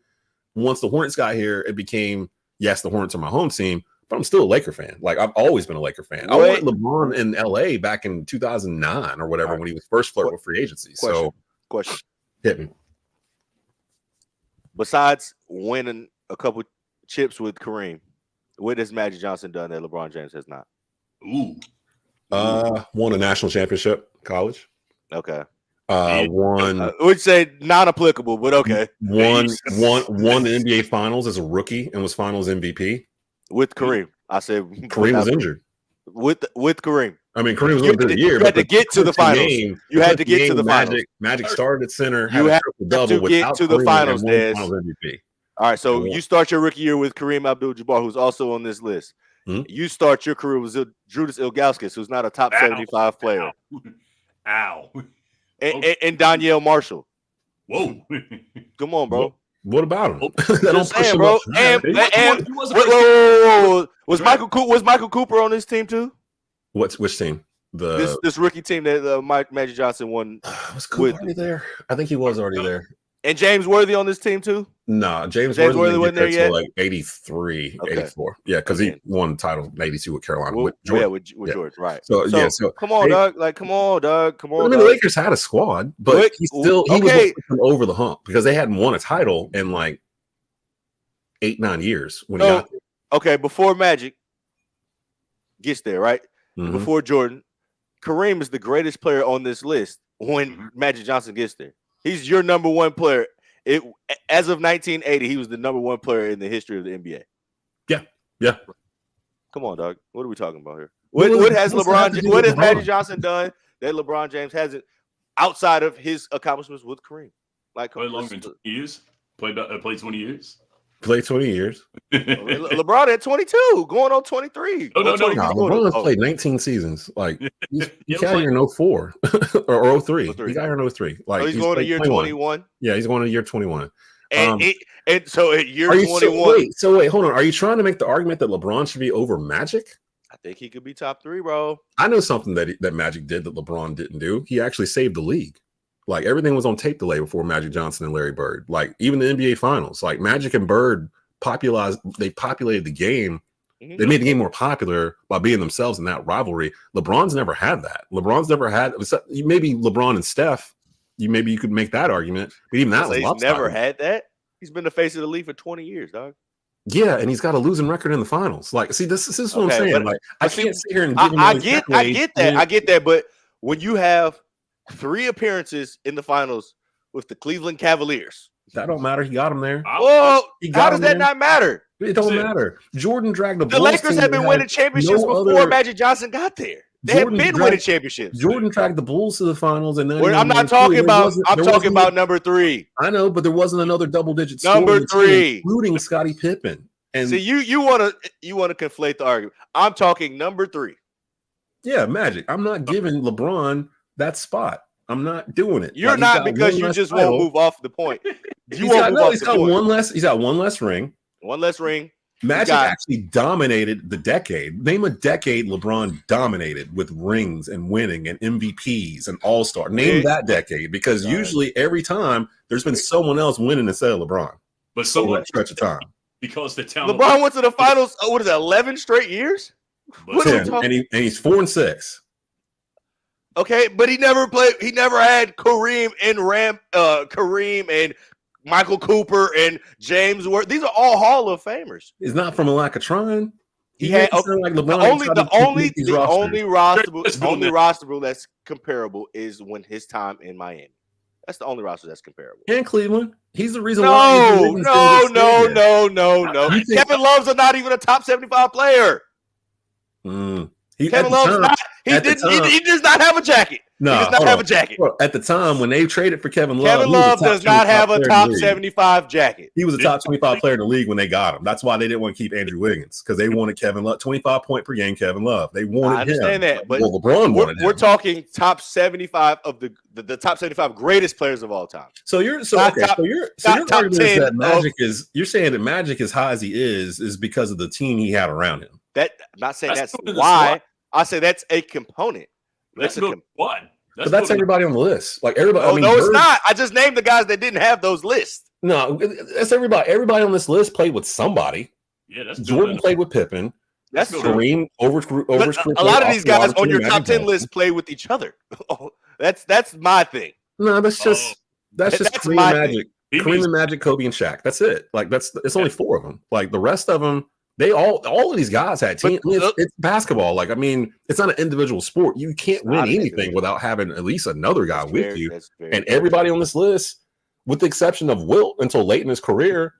once the Hornets got here, it became yes, the Hornets are my home team, but I'm still a Laker fan. Like I've always been a Laker fan. I wanted LeBron in LA back in 2009 or whatever when he was first flirting with free agency. Question. Hit me. Besides winning a couple chips with Kareem, what has Magic Johnson done that LeBron James has not? Won a national championship, college. Okay. Won. Would say non-applicable, but okay. Won the NBA Finals as a rookie and was Finals MVP with Kareem. I said Kareem was injured. With Kareem. I mean, Kareem was going to do the year. You had to get to the finals. You had to get to the finals. Magic started at center. You had to get to the finals, Des. MVP. All right, so you start your rookie year with Kareem Abdul-Jabbar, who's also on this list. You start your career with Judas Ilgauskas, who's not a top 75 player. Ow. And Danielle Marshall. Whoa. Come on, bro. What about him? Don't push him, bro. Was Michael Cooper on this team too? Which team? This rookie team that Magic Johnson won. Was Cooper already there? I think he was already there. And James Worthy on this team too? No, James Worthy wasn't there yet. Like 83, 84. Yeah, because he won the title in 82 with Carolina. With Jordan. Yeah, with Jordan, right. So come on, Doug. Like, come on, Doug. Come on. I mean, the Lakers had a squad, but he was over the hump because they hadn't won a title in like 8-9 years when he got there. Okay, before Magic gets there, right? Mm-hmm. Before Jordan, Kareem is the greatest player on this list when Magic Johnson gets there. He's your number one player. As of 1980, he was the number one player in the history of the NBA. Yeah. Come on, dog. What are we talking about here? What has Magic Johnson done that LeBron James hasn't outside of his accomplishments with Kareem? Like, played longer than 20 years. Played 20 years. Played 20 years. LeBron at 22, going on 23. LeBron's played 19 seasons. Like he got here in 04 or 03. He got here in 03. Like he's going to year 21. Yeah, he's going to year 21. And so at year 21. So wait, hold on. Are you trying to make the argument that LeBron should be over Magic? I think he could be top 3, bro. I know something that Magic did that LeBron didn't do. He actually saved the league. Like everything was on tape delay before Magic Johnson and Larry Bird. Like even the NBA Finals, like Magic and Bird populated the game. Mm-hmm. They made the game more popular by being themselves in that rivalry. LeBron's never had that. LeBron's never had. Maybe LeBron and Steph. You could make that argument, but even that was he's never had that. He's been the face of the league for 20 years, dog. Yeah, and he's got a losing record in the finals. Like, see, this is what I'm saying. Like, I can't sit here and give him I get that. But when you have 3 appearances in the finals with the Cleveland Cavaliers, that don't matter. He got him there. Well, how does that not matter? It don't matter. Jordan dragged the Lakers have been winning championships before Magic Johnson got there. They have been winning championships. Jordan dragged the Bulls to the finals, and then I'm not talking about. I'm talking about number 3. I know, but there wasn't another double-digit number 3, including Scottie Pippen. And see, you want to conflate the argument. I'm talking number 3. Yeah, Magic. I'm not giving LeBron that spot. I'm not doing it. You're Like, not, because you just won't move off the point. You won't move off he's the got point. He's got one less ring. One less ring. Magic actually dominated the decade. Name a decade LeBron dominated with rings and winning and MVPs and All-Star. Name that decade, because usually every time there's been someone else winning instead of LeBron. But so that stretch of time. Because the talent. LeBron went to the finals. What is it, 11 straight years? But 10, and he's 4-6. Okay, but he never played. He never had Kareem and Michael Cooper and James Worth. These are all Hall of Famers. It's not from a lack of trying. He had like the only roster that's comparable is when his time in Miami. That's the only roster that's comparable. And Cleveland. He's the reason No. You think Kevin Love's not even a top 75 player. Kevin Love's not. He does not have a jacket. No, he does not have a jacket. Bro, at the time when they traded for Kevin Love, Kevin Love does not have a top 75 jacket. He was a top 25 player in the league when they got him. That's why they didn't want to keep Andrew Wiggins, because they wanted Kevin Love, 25 point per game Kevin Love. They wanted I understand him. that, but LeBron wanted him. We're talking top 75 of the top 75 greatest players of all time. So you're saying that Magic is high as he is because of the team he had around him. I'm not saying that's why. I say that's a component. That's one. But that's everybody on the list. Like everybody. Oh, no, it's not. I just named the guys that didn't have those lists. No, that's everybody. Everybody on this list played with somebody. Yeah, that's Jordan played with Pippen. That's Kareem over. A lot of these guys on your top 10 list play with each other. that's my thing. No, that's just Kareem my Magic. Kareem and Magic, Kobe and Shaq. That's it. Like it's only 4 of them. Like the rest of them. They all of these guys had teams. It's basketball. Like, I mean, it's not an individual sport. You can't win anything without having at least another guy with you. And everybody on this list, with the exception of Wilt, until late in his career,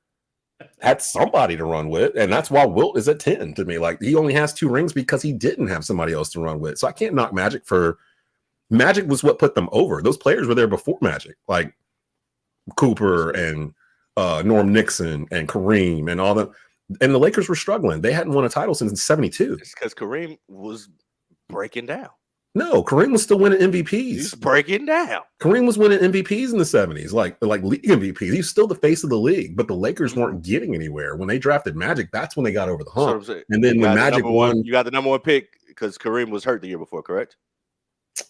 had somebody to run with. And that's why Wilt is at 10 to me. Like, he only has 2 rings because he didn't have somebody else to run with. So I can't knock Magic for Magic was what put them over. Those players were there before Magic, like Cooper and Norm Nixon and Kareem and all that. And the Lakers were struggling. They hadn't won a title since '72. It's because Kareem was breaking down. No, Kareem was still winning MVPs. He's breaking down. Kareem was winning MVPs in the 70s, like league MVPs. He's still the face of the league, but the Lakers weren't getting anywhere. When they drafted Magic, that's when they got over the hump. And then when Magic won, you got the number 1 pick because Kareem was hurt the year before, correct?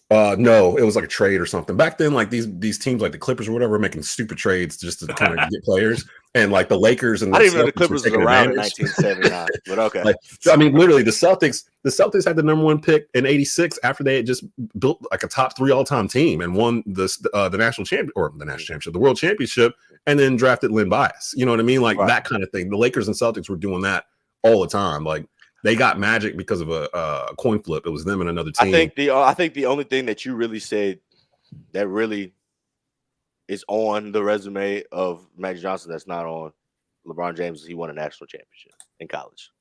No, it was like a trade or something. Back then, like these teams like the Clippers or whatever were making stupid trades just to kind of get players. And like the Lakers and I didn't even know the Clippers was around in 1979. But okay. I mean, literally the Celtics had the number 1 pick in '86 after they had just built like a top 3 all-time team and won the national championship, the world championship, and then drafted Lynn Bias. You know what I mean? Like that kind of thing. The Lakers and Celtics were doing that all the time. Like they got Magic because of a coin flip. It was them and another team. I think the only thing that you really said that really is on the resume of Magic Johnson that's not on LeBron James is he won a national championship in college.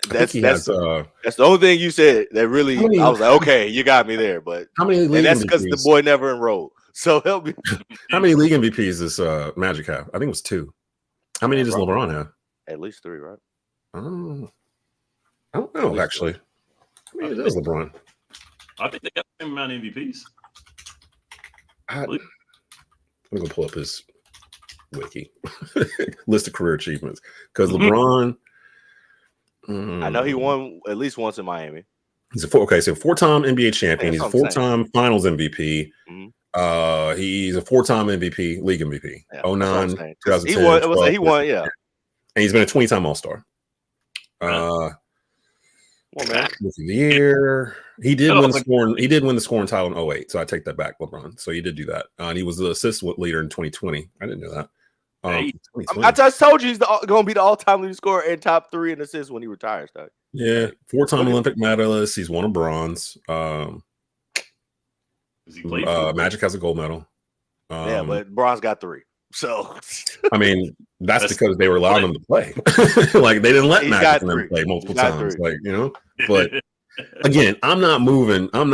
That's the only thing you said that really I was like, okay, you got me there. But how many league that's because the boy never enrolled. So help me. How many league MVPs does Magic have? I think it was 2. How many does LeBron have? At least 3, right? I don't know, actually. How many does LeBron? I think they got the same amount of MVPs. I'm gonna pull up his wiki list of career achievements because LeBron. I know he won at least once in Miami. He's a 4-time NBA champion. He's a 4-time Finals MVP. Mm-hmm. He's a 4-time MVP, league MVP. 09, 2010. He won, yeah. And he's been a 20-time All-Star. Well, man. Rookie of the year. He did win the scoring. He did win the scoring title in 2008. So I take that back, LeBron. So he did do that. And he was the assist leader in 2020. I didn't know that. I just told you he's going to be the all-time leading scorer and top 3 in assists when he retires. Doug. Yeah, 4-time Olympic medalist. He's won a bronze. Magic has a gold medal. Yeah, but bronze got 3. So I mean, that's because they were allowing him to play. Like they didn't let Magic and them play multiple times. 3. Like, you know, but again, I'm not moving. I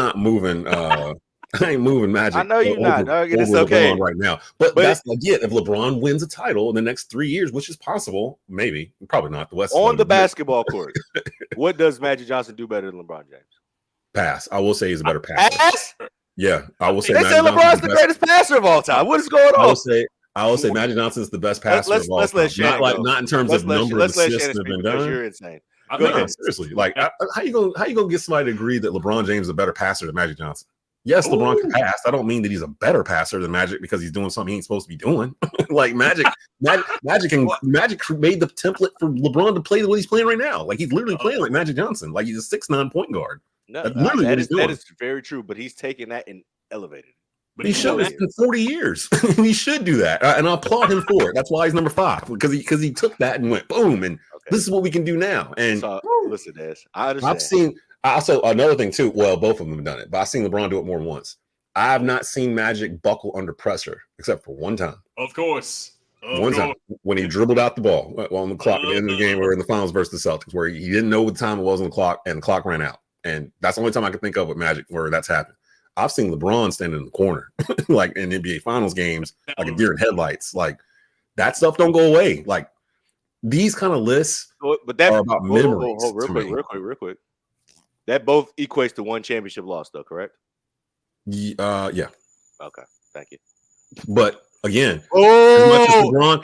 ain't moving Magic. I know you're not. It's okay right now. But that's again, if LeBron wins a title in the next 3 years, which is possible, maybe, probably not. The West on the basketball court. What does Magic Johnson do better than LeBron James? Pass. I will say he's a better passer. Pass? Yeah, I will say. They say LeBron's the greatest passer of all time. What is going on? I will say Magic Johnson is the best passer of all time. Not in terms of number of assists that have been done. You're insane. Go ahead. Seriously, like how you gonna get somebody to agree that LeBron James is a better passer than Magic Johnson? Yes, LeBron can pass. I don't mean that he's a better passer than Magic because he's doing something he ain't supposed to be doing. Like Magic made the template for LeBron to play the way he's playing right now. Like he's literally playing like Magic Johnson. Like he's a 6'9" point guard. No, that is very true. But he's taken that and elevated it. But he should. It's been 40 years. He should do that, and I applaud him for it. That's why he's number 5 because he took that and went boom, and this is what we can do now. And listen, Des, I understand. I've seen. Also, another thing too. Well, both of them have done it, but I've seen LeBron do it more than once. I have not seen Magic buckle under pressure except for one time. Of course. One time when he dribbled out the ball on the clock at the end of the game, or in the finals versus the Celtics, where he didn't know what time it was on the clock, and the clock ran out. And that's the only time I can think of with Magic where that's happened. I've seen LeBron standing in the corner, like in NBA Finals games, like a deer in headlights. Like that stuff don't go away. Like these kind of lists are about memories. Real quick. That both equates to one championship loss, though, correct? Yeah. Okay, thank you. But again, LeBron,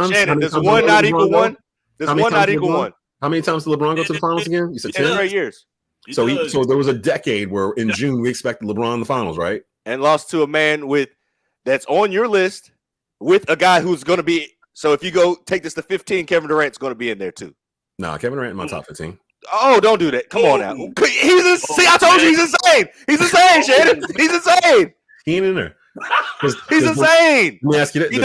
Shannon, does one not equal one? Does one not equal one? How many times did LeBron go to the finals again? You said 10 straight years. So there was a decade where in June we expected LeBron in the finals, right? And lost to a man that's on your list with a guy who's going to be. So if you go take this to 15, Kevin Durant's going to be in there too. Nah, Kevin Durant in my top 15. Oh, don't do that. Come on now. See, I told you he's insane. He's insane, Shannon. He's insane. He ain't in there. He's insane. Let me ask you this. He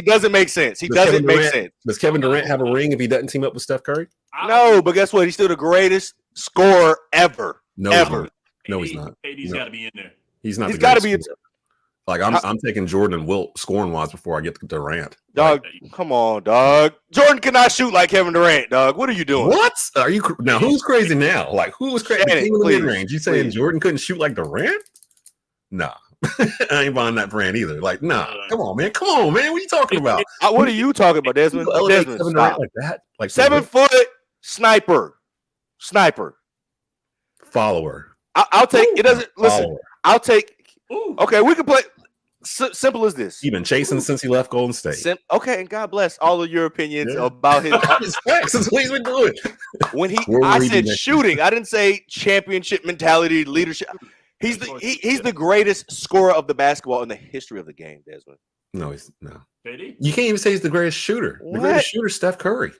doesn't make sense. Does Kevin Durant have a ring if he doesn't team up with Steph Curry? No, but guess what? He's still the greatest scorer ever. No, he's not. KD's got to be in there. He's not. He's got to be in there. Like I'm taking Jordan and Wilt scoring wise before I get to Durant. Dog, come on, dog. Jordan cannot shoot like Kevin Durant, dog. What are you doing? What are you now? Who's crazy now? Like who was crazy? Shannon, in the mid-range. You saying Jordan couldn't shoot like Durant? Nah. I ain't buying that brand either. Like, nah, come on, man. What are you talking about? What are you talking about, Desmond? Desmond, stop. Like that, like 7 foot sniper, follower. I'll take it. Doesn't listen. Follower. I'll take. Okay, we can play. Simple as this. He's been chasing since he left Golden State. Okay, and God bless all of your opinions about his. That's what he's been doing. When I said shooting, I didn't say championship mentality, leadership. He's the greatest scorer of the basketball in the history of the game, Desmond. No, he's no. You can't even say he's the greatest shooter. What? The greatest shooter, Steph Curry.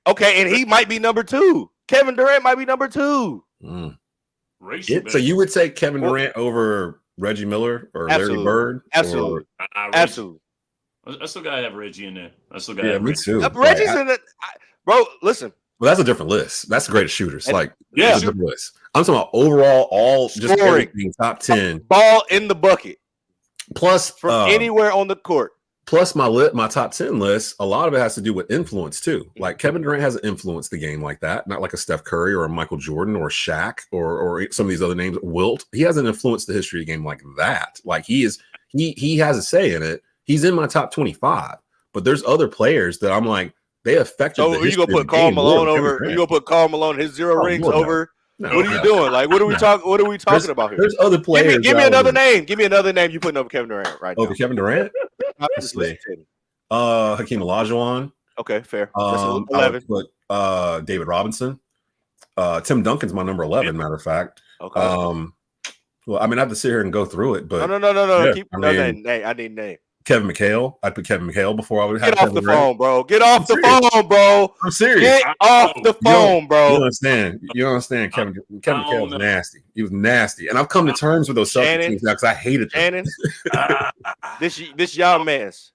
Okay, and he might be number 2. Kevin Durant might be number 2. So you would say Kevin Durant over Reggie Miller or Larry Bird? Absolutely. Absolutely. I still gotta have Reggie in there. Me too. Reggie's in it, bro. Listen. Well, that's a different list. That's the greatest shooters. That's a different list. I'm talking about overall, all just everything, top 10. Ball in the bucket. Plus from anywhere on the court. Plus my top 10 list, a lot of it has to do with influence too. Like Kevin Durant hasn't influenced the game like that. Not like a Steph Curry or a Michael Jordan or Shaq or some of these other names. Wilt. He hasn't influenced the history of the game like that. Like he has a say in it. He's in my top 25. But there's other players that I'm like, they affected. So are you gonna put Karl Malone over? Are you gonna put Karl Malone his 0 rings over? No, what are you doing? Like, what are we talking? What are we talking about here? There's other players. Give me another name. Give me another name. You putting over Kevin Durant right now? Over Kevin Durant? Hakeem Olajuwon. Okay, fair. 11. Put David Robinson. Tim Duncan's my number 11. Matter of fact. Okay. Well, I mean, I have to sit here and go through it, but no. Keep name. I need name. Kevin McHale. I'd put Kevin McHale before I would have. Get off the phone, bro. Get off the phone, bro. I'm serious. Get off the phone, bro. You understand? Kevin McHale was nasty. He was nasty, and I've come to terms with those substitutes now because I hated them. Shannon, this y'all mess.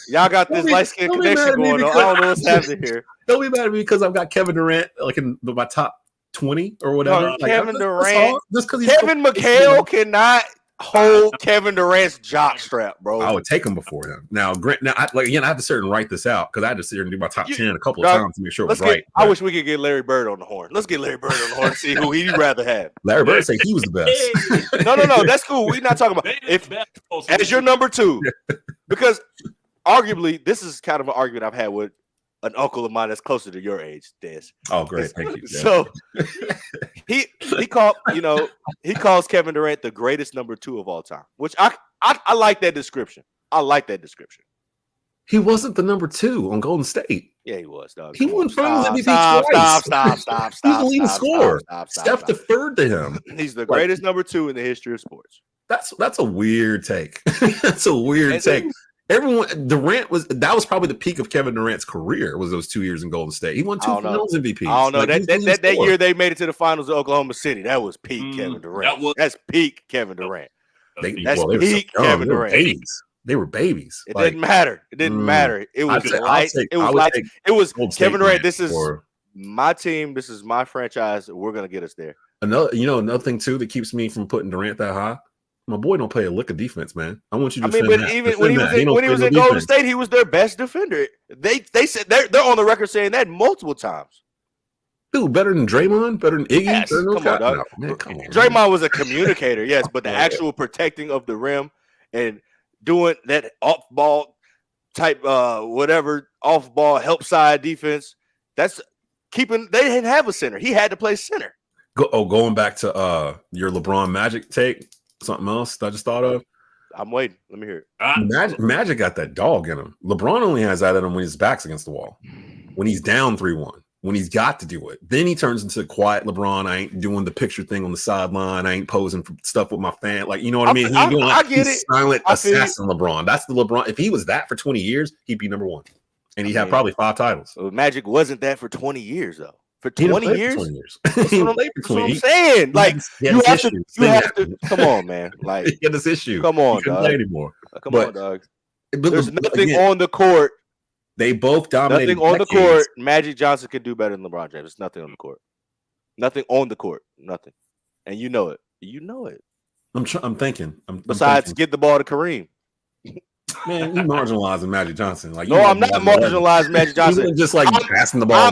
Y'all got this light skin connection going on. I don't know what's happening here. Don't be mad at me because I've got Kevin Durant like in my top 20 or whatever. Like, Kevin Durant. Just because Kevin McHale cannot hold Kevin Durant's jock strap, bro. I would take him before him. Now, I have to sit and write this out because I had to sit here and do my top 10 a couple of times to make sure it was right. I wish we could get Larry Bird on the horn. Let's get Larry Bird on the horn and see who he'd rather have. Larry Bird say he was the best. No, that's cool. We're not talking about as your number 2, because arguably this is kind of an argument I've had with an uncle of mine that's closer to your age, Des. Oh, great. Thank you. Yeah. So he calls Kevin Durant the greatest number 2 of all time, which I like that description. I like that description. He wasn't the number 2 on Golden State. Yeah, he was, dog. He won Finals MVP Stop. He's the leading scorer. Steph deferred to him. He's the greatest number 2 in the history of sports. That's a weird take. That's a weird take. Durant that was probably the peak of Kevin Durant's career, was those 2 years in Golden State. He won 2 Finals MVPs. I don't know. That year they made it to the finals of Oklahoma City. That was peak Kevin Durant. That's peak Kevin Durant. That's peak Kevin Durant. They were babies. It didn't matter. It didn't matter. It was it was Kevin Durant. This is my team. This is my franchise. We're gonna get us there. Another thing too that keeps me from putting Durant that high. My boy don't play a lick of defense, man. I want you to. But even when he was in Golden State, he was their best defender. They said they're on the record saying that multiple times. Dude, better than Draymond, better than Iggy. Yes. Come on, dog. No, man, come on, Draymond was a communicator, yes, but the actual protecting of the rim and doing that off-ball type, whatever off-ball help side defense. That's keeping. They didn't have a center. He had to play center. Going back to your LeBron Magic take. Something else that I just thought of. I'm waiting. Let me hear it. Magic got that dog in him. LeBron only has that in him when his back's against the wall. When he's down 3-1. When he's got to do it. Then he turns into quiet LeBron. I ain't doing the picture thing on the sideline. I ain't posing for stuff with my fan. Like, you know what I mean? I get it. Silent assassin LeBron. That's the LeBron. If he was that for 20 years, he'd be number 1. And he'd have probably 5 titles. Magic wasn't that for 20 years, though. For 20 years? That's what I'm saying. Like, you have to come on, man. Like, he had this issue. Come on, he couldn't play anymore. Come on, dog. There's nothing on the court. They both dominated. Nothing on the court. Magic Johnson can do better than LeBron James. There's nothing on the court. Nothing on the court. Nothing. And you know it. You know it. I'm thinking. Besides, get the ball to Kareem. Man, you marginalizing Magic Johnson. Like, no, I'm not marginalizing Magic Johnson. Just like passing the ball.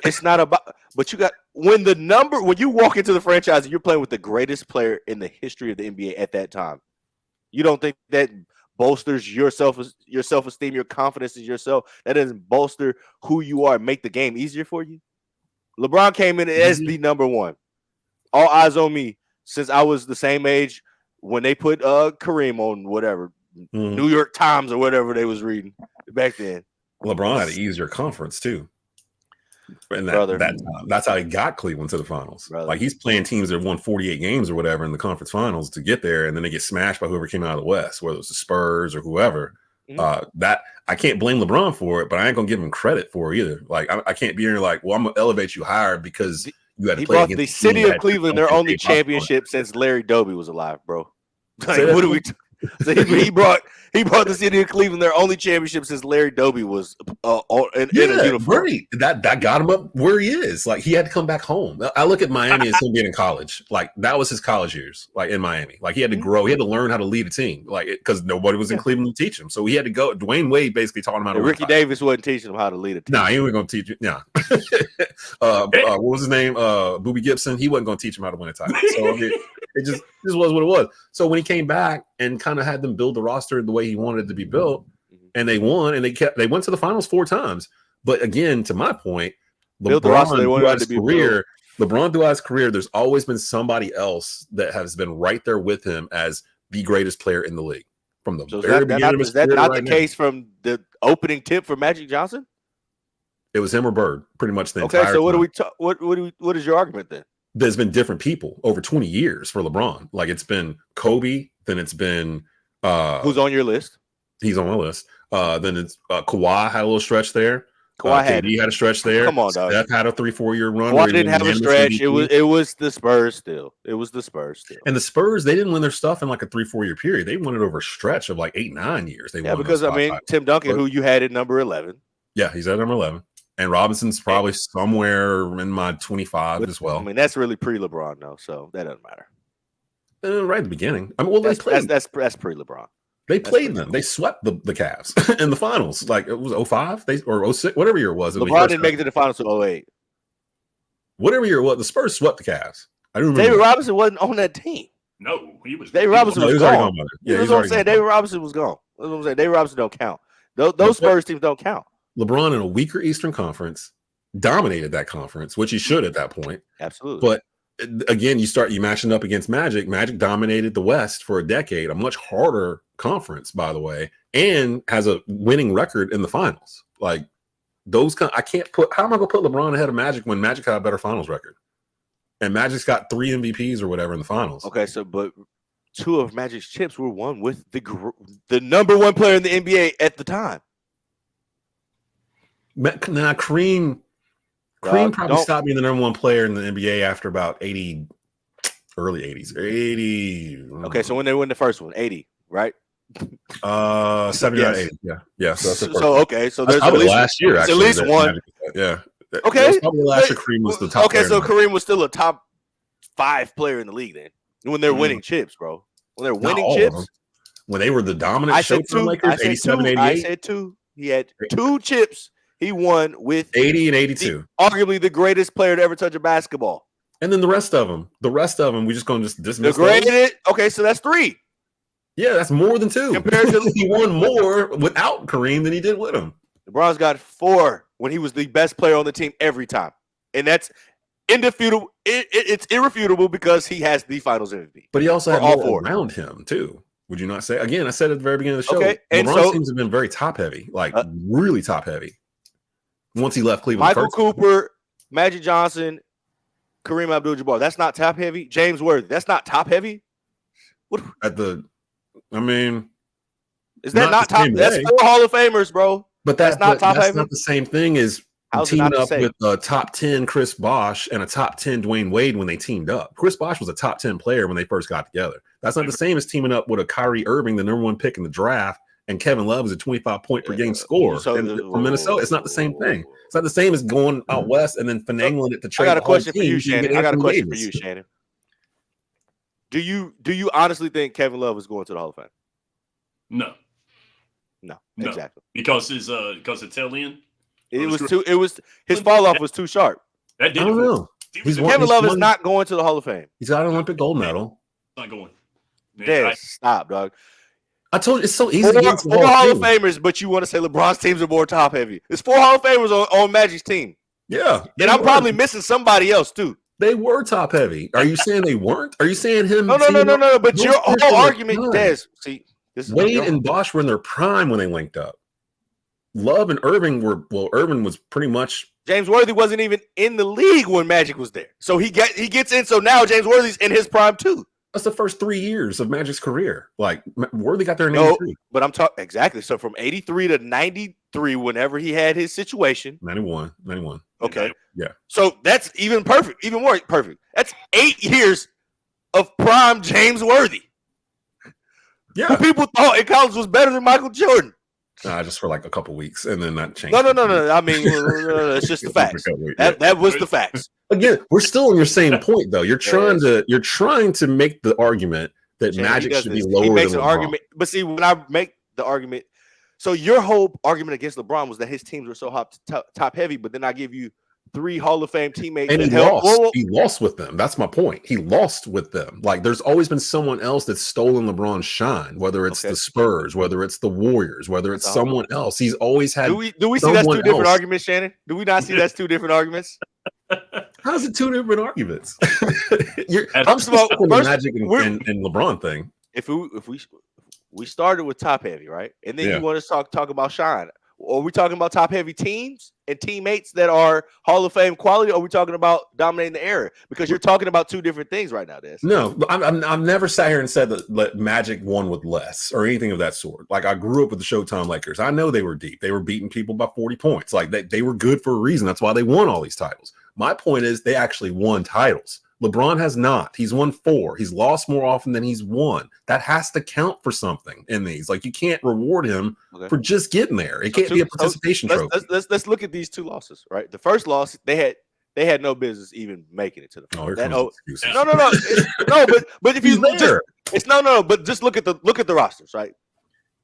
It's not about. But you got when you walk into the franchise and you're playing with the greatest player in the history of the NBA at that time. You don't think that bolsters your self-esteem, your confidence in yourself? That doesn't bolster who you are and make the game easier for you. LeBron came in as the number 1. All eyes on me since I was the same age when they put Kareem on whatever. New York Times or whatever they was reading back then. LeBron had an easier conference too. And that's how he got Cleveland to the finals. Brother. Like, he's playing teams that won 48 games or whatever in the conference finals to get there, and then they get smashed by whoever came out of the West, whether it was the Spurs or whoever. That I can't blame LeBron for it, but I ain't gonna give him credit for it either. Like, I can't be here like, well, I'm gonna elevate you higher because you had to play against the city of Cleveland their only championship since Larry Doby was alive, bro. Like, what do we? So he brought the city of Cleveland their only championship since Larry Doby was in a uniform. That got him up where he is. Like, he had to come back home. I look at Miami as him being in college. Like, that was his college years. Like, in Miami, like, he had to grow. He had to learn how to lead a team. Like, because nobody was in Cleveland to teach him. So he had to go. Dwayne Wade basically taught him how to. Ricky Davis wasn't teaching him how to lead a team. Nah, he wasn't going to teach you. Nah. What was his name? Boobie Gibson. He wasn't going to teach him how to win a title. So it just was what it was. So when he came back and kind of had them build the roster the way he wanted it to be built, and they won, and they went to the finals 4 times. But again, to my point, LeBron throughout his career, there's always been somebody else that has been right there with him as the greatest player in the league from the very beginning. Is that not the case from the opening tip for Magic Johnson? It was him or Bird, pretty much the entire so time. What is your argument then? There's been different people over 20 years for LeBron. Like, it's been Kobe, then it's been who's on your list? He's on my list. Then it's Kawhi had a little stretch there. Kawhi had a stretch there. Come on, dog. Steph had a 3-4 year run. Kawhi didn't have a stretch. It was the Spurs still. It was the Spurs still. And the Spurs, they didn't win their stuff in like a 3-4 year period. They won it over a stretch of like 8-9 years. They won because Tim Duncan, who you had at number 11. Yeah, he's at number 11. And Robinson's probably somewhere in my 25 as well. I mean, that's really pre-LeBron, though, so that doesn't matter. Right at the beginning. I mean, well, that's pre-LeBron. They played them. They swept the Cavs in the finals. Like, it was 05 or 06, whatever year it was. LeBron didn't make it to the finals until 08. Whatever year it was, the Spurs swept the Cavs. I don't remember. David Robinson wasn't on that team. No, he was. David Robinson was gone. Yeah, that's what I'm saying. David Robinson was gone. That's what I'm saying. David Robinson don't count. Those Spurs teams don't count. LeBron in a weaker Eastern Conference dominated that conference, which he should at that point. Absolutely. But again, you matching up against Magic. Magic dominated the West for a decade, a much harder conference, by the way, and has a winning record in the finals. Like I can't put. How am I going to put LeBron ahead of Magic when Magic had a better finals record? And Magic's got 3 MVPs or whatever in the finals. Okay, so but 2 of Magic's chips were won with the number 1 player in the NBA at the time. Now Kareem probably stopped being the number 1 player in the NBA after about early 80s. 80. Okay, so when they win the first one, 80, right? 70 Yes. 80. Yeah. So that's the first So one. okay, so there's That's at least last year. it's Actually, at least one. Yeah. Okay, That's probably last year Kareem was the top. Okay, so player. Kareem was still a top 5 player in the league then. When they're winning chips, bro. When they're Not winning all of chips. them. When they were the dominant I said Showtime 2. Lakers, 87, 88. I said 2. He had 2 chips. He won with 80 and 82. Arguably the greatest player to ever touch a basketball. And then the rest of them, we just going to The dismiss those. greatest. Okay, so that's 3. Yeah, that's more than 2. Compared to he won more without Kareem than he did with him. LeBron's got 4 when he was the best player on the team every time. And that's indisputable. It's irrefutable because he has the finals MVP. But he also had all more 4 around him too. Would you not say? Again, I said at the very beginning of the show, Okay, and LeBron's so- teams have been very top heavy, like really top heavy. Once he left Cleveland, Michael first, Cooper, Magic Johnson, Kareem Abdul-Jabbar. That's not top heavy. James Worthy. That's not top heavy. What I mean, is that? not Not the top. same That's way. 4 Hall of Famers, bro. but That's not top that's heavy? not the same thing as How's it teaming not the up same? with a top 10 Chris Bosh and a top 10 Dwayne Wade when they teamed up. Chris Bosh was a top 10 player when they first got together. That's not the same as teaming up with a Kyrie Irving, the number 1 pick in the draft, and Kevin Love is a 25 point per game scorer from Minnesota. It's not the same thing. It's not the same as going out west and then finagling it to I trade. got a the whole question for team you, so can Shannon. get I got a Anthony question for Davis. you, Shannon. Do you honestly think Kevin Love is going to the Hall of Fame? No, No. No. Exactly. because his tail end. It was his fall off was too sharp. That I did it. don't know. He's Won- Kevin Love is won- not going to the Hall of Fame. He's got an Olympic gold medal. not going. Des, stop, dog. I told you it's so easy 4 to get into the Hall of Fame. Famers, but you want to say LeBron's teams are more top heavy. There's 4 Hall of Famers on Magic's team. Yeah, And I'm probably missing somebody else too. they were top heavy. Are you saying they weren't? Are you saying him? No. But Those your players whole were argument, fine. Des, see, this is Wade your- and Bosh were in their prime when they linked up. Love and Irving Irving was pretty much. James Worthy wasn't even in the league when Magic was there. So he gets in. So now James Worthy's in his prime too. That's the first 3 years of Magic's career. Like Worthy got there in No, 83. but I'm talking exactly. So from 83 to 93, whenever he had his situation. 91. Okay. Yeah. So that's even perfect, even more perfect. That's 8 years of prime James Worthy, who Yeah. people thought in college was better than Michael Jordan. Just for like a couple weeks, and then that changed. No. I mean, it's just the facts. Yeah. That was the facts. Again, we're still on your same point, though. You're trying to make the argument that Shannon, Magic he does should be this. lower He makes than an LeBron. argument, but see, when I make the argument, so your whole argument against LeBron was that his teams were so top heavy, but then I give you 3 Hall of Fame teammates And that he helped. lost. He lost with them. That's my point. He lost with them. Like there's always been someone else that's stolen LeBron's shine, whether it's Okay. the Spurs, whether it's the Warriors, whether it's That's all. someone else. He's always had. Do we see that's 2 someone different else. arguments, Shannon? Do we not see that's 2 different arguments? How's it 2 different arguments? I'm First still stuck on the first, Magic we're- and LeBron thing. If we started with top heavy, right, and then Yeah. you want to talk about shine, are we talking about top heavy teams and teammates that are Hall of Fame quality? Or are we talking about dominating the era? Because you're talking about 2 different things right now, Des. No, I've never sat here and said that Magic won with less or anything of that sort. Like I grew up with the Showtime Lakers. I know they were deep. They were beating people by 40 points. Like they were good for a reason. That's why they won all these titles. My point is they actually won titles. LeBron has not. He's won 4. He's lost more often than he's won. That has to count for something in these. Like you can't reward him for just getting there. It can't be a participation trophy. Let's look at these 2 losses, right? The first loss, they had no business even making it to the Oh, final. here comes the excuses. No, but if He's you there. but just look at the rosters, right?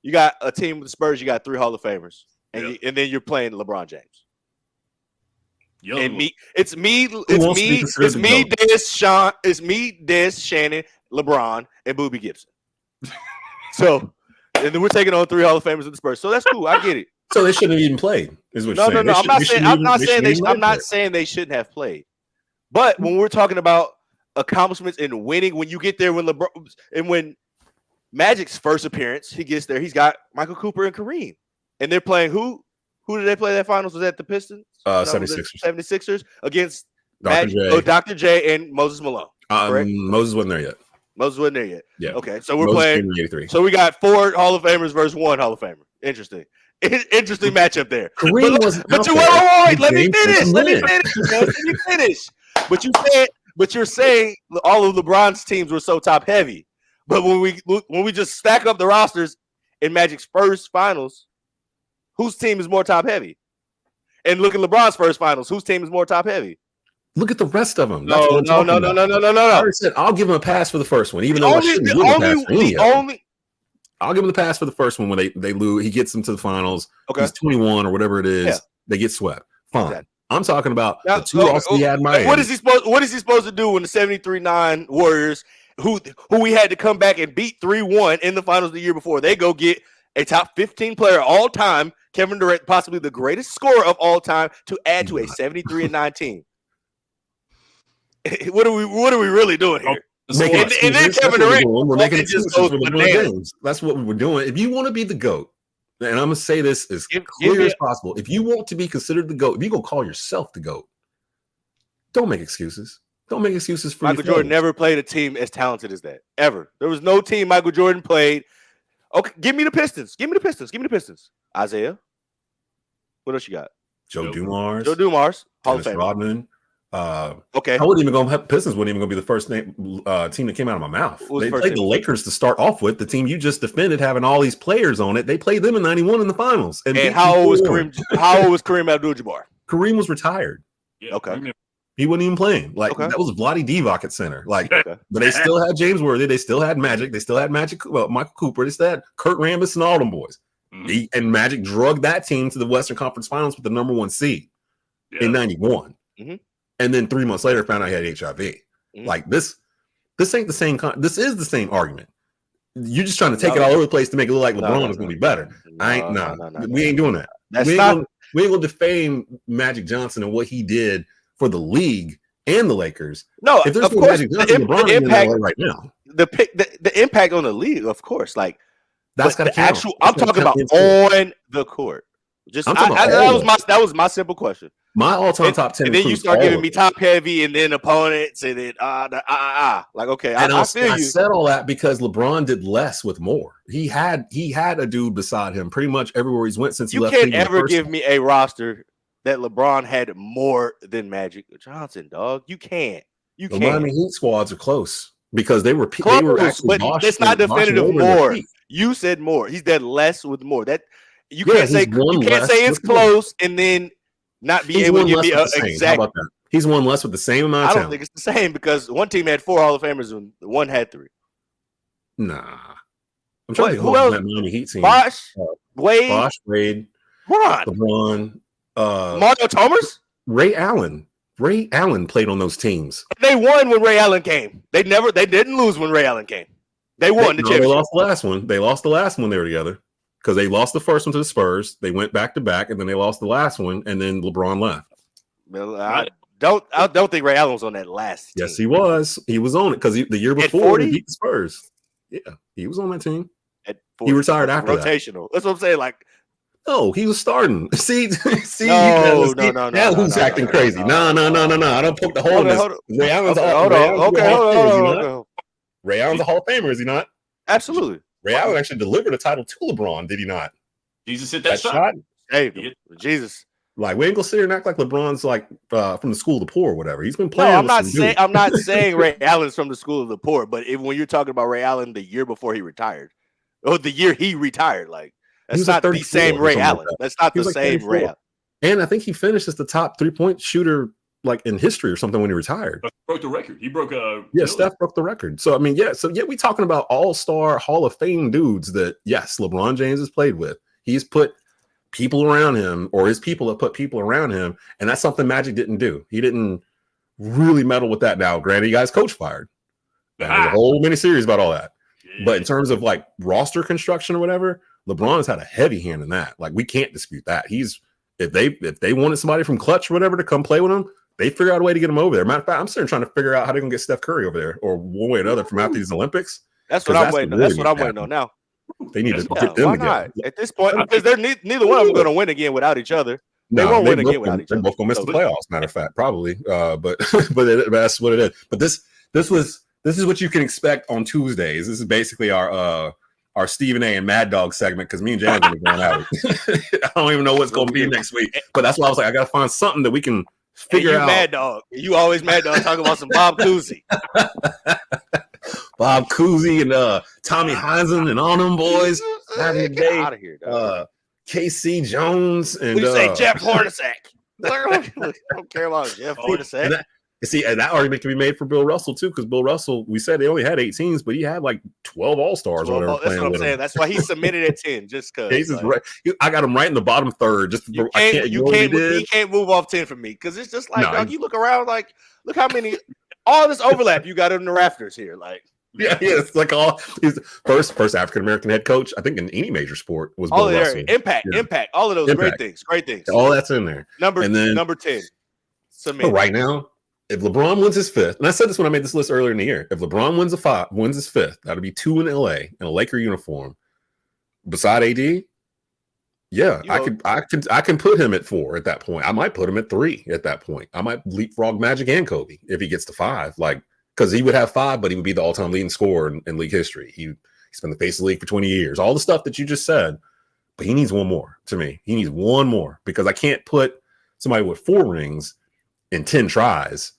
You got a team with the Spurs, you got 3 Hall of Famers, and and then you're playing LeBron James. Young And one. it's me, wants to be considered the GOAT? Des, Shannon, LeBron, and Boobie Gibson. So, and then we're taking on 3 Hall of Famers in the Spurs. So that's cool. I get it. So they shouldn't have even played. Is what No, you're no, saying. no. I'm I'm not saying they shouldn't have played. But when we're talking about accomplishments in winning, when you get there, when LeBron and when Magic's first appearance, he gets there, he's got Michael Cooper and Kareem, and they're playing who? Who did they play that finals? Was that the Pistons? 76ers. 76ers against Dr. J. Dr. J and Moses Malone. Correct? Moses wasn't there yet. Moses wasn't there yet. Yeah. Okay, so we're Moses playing. came in 83. So we got 4 Hall of Famers versus 1 Hall of Famer. Interesting. Interesting matchup there. Kareem wasn't. But you wait. Let me finish. But you're saying all of LeBron's teams were so top heavy. But when we just stack up the rosters in Magic's first finals, whose team is more top heavy? And look at LeBron's first finals, whose team is more top heavy? Look at the rest of them. No. I already said I'll give him a pass for the first one, even though I shouldn't give him a pass for any of them. I'll give him the pass for the first one when they lose. He gets them to the finals. Okay. He's 21 or whatever it is. Yeah. They get swept. Fine. Exactly. I'm talking about the 2 losses he had in Miami. What is he supposed to do when the 73-9 Warriors, who we had to come back and beat 3-1 in the finals the year before, they go get a top 15 player all time, Kevin Durant, possibly the greatest scorer of all time, to add to a 73-9 team? What are we really doing here? And then Kevin Durant, we're making excuses for LeBron James. That's what we were doing. If you want to be the GOAT, and I'm gonna say this as clear as possible, if you want to be considered the GOAT, if you go call yourself the GOAT, don't make excuses. Don't make excuses for Michael Jordan. Never played a team as talented as that ever. There was no team Michael Jordan played. Okay, give me the Pistons. Give me the Pistons. Isaiah. What else you got? Joe Dumars, Hall of Dennis Famer. Rodman. Okay. I wouldn't even go. Pistons wasn't even going to be the first team that came out of my mouth. They played the Lakers to start off with. The team you just defended, having all these players on it. They played them in '91 in the finals. And how old was Kareem? How old was Kareem Abdul-Jabbar? Kareem was retired. Yeah, okay. He wasn't even playing. That was Vlade Divac at center. But they still had James Worthy. They still had Magic. They still had Michael Cooper. They still had Kurt Rambis and all them boys. Mm-hmm. And Magic drugged that team to the Western Conference Finals with the number 1 seed in '91. Mm-hmm. And then 3 months later, found out he had HIV. Mm-hmm. This ain't the same. This is the same argument. You're just trying to take it all over the place to make it look like LeBron is going to be better. We ain't doing that. We ain't going to defame Magic Johnson and what he did for the league and the Lakers. No, if there's no Magic Johnson, LeBron is impact right now. The impact on the league, of course, that's got to count. I'm talking about on the court. That was my simple question. My all-time top 10. And then you start giving me top heavy, and then opponents, and then okay. And I said all that because LeBron did less with more. He had a dude beside him pretty much everywhere he's went since he left. You can't ever give me a roster that LeBron had more than Magic Johnson, dog. You can't. The Miami Heat squads are close because they were actually. But that's not definitive. More. You said more. He's did less with more. That you can't say it's close and then not be able to give me an exact. How about that? He's won less with the same amount of talent. I don't think it's the same because one team had 4 Hall of Famers and one had 3. Nah. I'm trying to who else? That Miami Heat team. Bosh, Wade, LeBron, Mario Chalmers, Ray Allen. Ray Allen played on those teams. They won when Ray Allen came. They didn't lose when Ray Allen came. They won the championship. They lost the last one. They lost the last one they were together. Because they lost the first one to the Spurs, they went back to back, and then they lost the last one, and then LeBron left. Well, I don't think Ray Allen was on that last team. Yes, he was. He was on it because the year before he beat the Spurs. Yeah, he was on that team. He retired after rotational. That's what I'm saying. No, he was starting. See, no. Now who's acting crazy? No. I don't poke the hole in this. Ray Allen's Ray Allen's a Hall of Famer, is he not? Absolutely. Ray Allen actually delivered a title to LeBron, did he not? Jesus hit that shot. Hey, Jesus. We ain't gonna sit here and act like LeBron's from the school of the poor or whatever. He's been playing. No, I'm not saying Ray Allen's from the school of the poor, but when you're talking about Ray Allen the year before he retired, or the year he retired, that's not the same Ray Allen. That's not the same Ray Allen. And I think he finished as the top 3-point shooter in history or something when he retired. Broke the record. He broke Steph broke the record. So we talking about all-star Hall of Fame dudes that LeBron James has played with. He's put people around him, or his people have put people around him, and that's something Magic didn't do. He didn't really meddle with that. Now, granted, he got his coach fired. There's a whole mini series about all that. Yeah. But in terms of roster construction or whatever, LeBron's had a heavy hand in that. Like, we can't dispute that. If they wanted somebody from Clutch or whatever to come play with him, they figure out a way to get him over there. Matter of fact, I'm sitting trying to figure out how they're gonna get Steph Curry over there, or one way or another from after these Olympics. That's what I'm waiting on. That's what I'm waiting on now. They need to get them together at this point, because they're neither one of them going to win again without each other. They won't win again without each other. They're both going to miss the playoffs. Matter of fact, probably. But that's what it is. But this is what you can expect on Tuesdays. This is basically our Stephen A. and Mad Dog segment, because me and Jaelen are going to be going at it. I don't even know what's going to be next week. But that's why I was like, I got to find something that we can figure out. Mad Dog. You always Mad Dog talking about some Bob Cousy. Bob Cousy and Tommy Heisen and all them boys having a day. Out of here, dog. KC Jones and you say Jeff Hornacek. I don't care about Jeff Hornacek. And that argument can be made for Bill Russell too, because Bill Russell, we said they only had 8 teams, but he had like 12 All-Stars. That's what I'm saying. That's why he submitted at 10, just because. Right. I got him right in the bottom third. He can't move off 10 from me, because it's just like, dog, you look around, like, look how many, all this overlap you got in the rafters here, like. Yeah, it's like he's the first African American head coach, I think, in any major sport was Bill Russell. Impact, all of those great things. All that's in there. Number 10. But right now, if LeBron wins his 5th, and I said this when I made this list earlier in the year, if LeBron wins his 5th, that'll be 2 in LA in a Laker uniform. Beside AD, yeah, I can put him at 4 at that point. I might put him at 3 at that point. I might leapfrog Magic and Kobe if he gets to 5, like, because he would have 5, but he would be the all-time leading scorer in league history. He's been the face of the league for 20 years. All the stuff that you just said, but he needs one more. To me, he needs one more, because I can't put somebody with 4 rings in 10 tries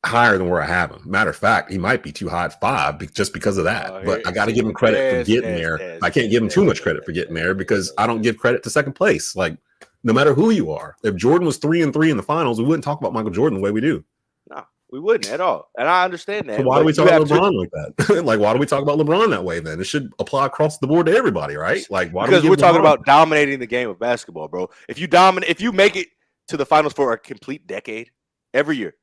higher than where I have him. Matter of fact, he might be too high at 5 just because of that. But I got to give him credit for getting there. I can't give him too much credit for getting there, because I don't give credit to second place. Like, no matter who you are, if Jordan was 3-3 in the finals, we wouldn't talk about Michael Jordan the way we do. No, we wouldn't at all. And I understand that. So why do we talk about LeBron like that? Like, why do we talk about LeBron that way then? It should apply across the board to everybody, right? Like, why? Because we're talking about dominating the game of basketball, bro. If you make it to the finals for a complete decade, every year,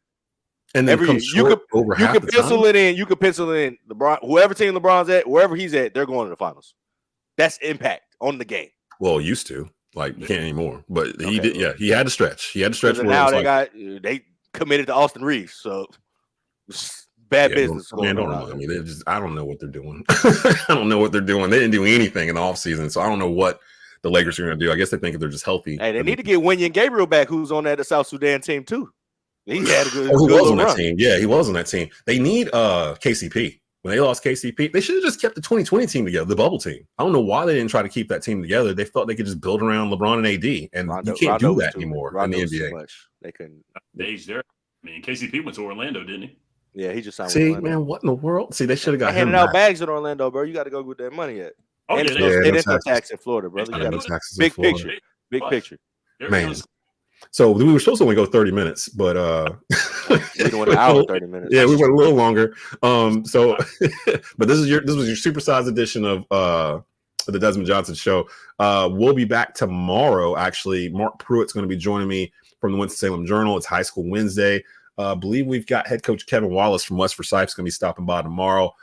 and then every year, you could pencil it in. You could pencil in LeBron, whoever team LeBron's at, wherever he's at, they're going to the finals. That's impact on the game. Well, used to, like, you can't anymore, but he did. Yeah, he had to stretch. He had to stretch. Now they committed to Austin Reeves, so bad business. Man, I don't know what they're doing. I don't know what they're doing. They didn't do anything in the offseason, so I don't know what the Lakers are going to do. I guess they think if they're just healthy. Hey, they need to get Wenyen Gabriel back, who's on that South Sudan team too. He had a good. He was on that team. Yeah, he was on that team. They need KCP. When they lost KCP, they should have just kept the 2020 team together, the bubble team. I don't know why they didn't try to keep that team together. They thought they could just build around LeBron and AD, and you can't do that anymore in the NBA. They couldn't. Age there. I mean, KCP went to Orlando, didn't he? Yeah, he just signed. See, man, what in the world? See, they should have got him. Handing out bags in Orlando, bro. You got to go with that money at. Oh, and it's no tax in Florida, brother. You got big picture. Big picture. Man. So we were supposed to only go 30 minutes, but we went an hour, 30 minutes. Yeah, we went a little longer. But this was your supersized edition of the Desmond Johnson Show. We'll be back tomorrow. Actually, Mark Pruitt's going to be joining me from the Winston-Salem Journal. It's High School Wednesday. I believe we've got head coach Kevin Wallace from West Forsyth going to be stopping by tomorrow.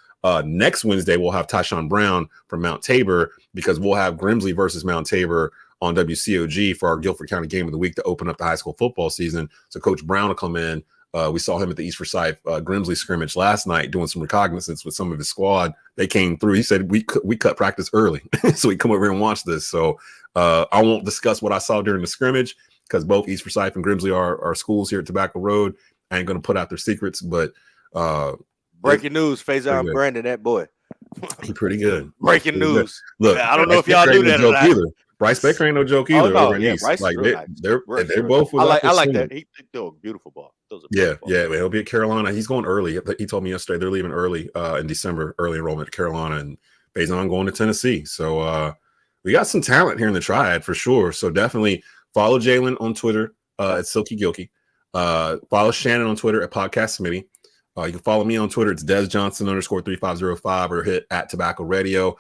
Next Wednesday, we'll have Tyshawn Brown from Mount Tabor, because we'll have Grimsley versus Mount Tabor on WCOG for our Guilford County Game of the Week to open up the high school football season. So Coach Brown will come in. We saw him at the East Forsyth Grimsley scrimmage last night doing some recognizance with some of his squad. They came through. He said, we cut practice early so we come over here and watch this. So I won't discuss what I saw during the scrimmage, because both East Forsyth and Grimsley are schools here at Tobacco Road. I ain't going to put out their secrets, but breaking news, Faison Brandon, that boy. He's pretty good. Breaking news. Look, I don't know if y'all knew that or not. Either. Bryce Baker ain't no joke either. Oh, no, yeah, Bryce like nice. they're both. I like that. He threw a beautiful ball. Yeah. He'll be at Carolina. He's going early. He told me yesterday they're leaving early in December. Early enrollment at Carolina, and Faison going to Tennessee. So we got some talent here in the Triad for sure. So definitely follow Jaelen on Twitter at Silky Gilkey. Follow Shannon on Twitter at Podcast Smitty. You can follow me on Twitter. It's Des Johnson _3505, or hit at Tobacco Radio.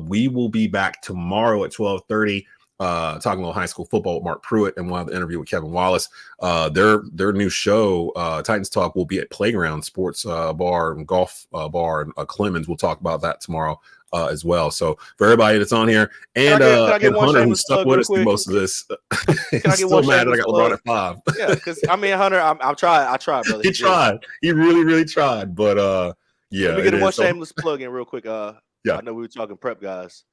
We will be back tomorrow at 12:30, talking a little high school football with Mark Pruitt, and we'll have the interview with Kevin Wallace. Their new show, Titans Talk, will be at Playground Sports Bar and Golf Bar in Clemens. We'll talk about that tomorrow. as well. So for everybody that's on here, and can I get one Hunter, who shameless stuck plug with real us through quick? most of this, Can I get still one mad that I shameless got plug? LeBron at 5. Yeah, because I mean, Hunter, I tried, brother. He tried. He really tried. But yeah, Let me get it one is. So, shameless plug in real quick. Yeah. I know we were talking prep guys.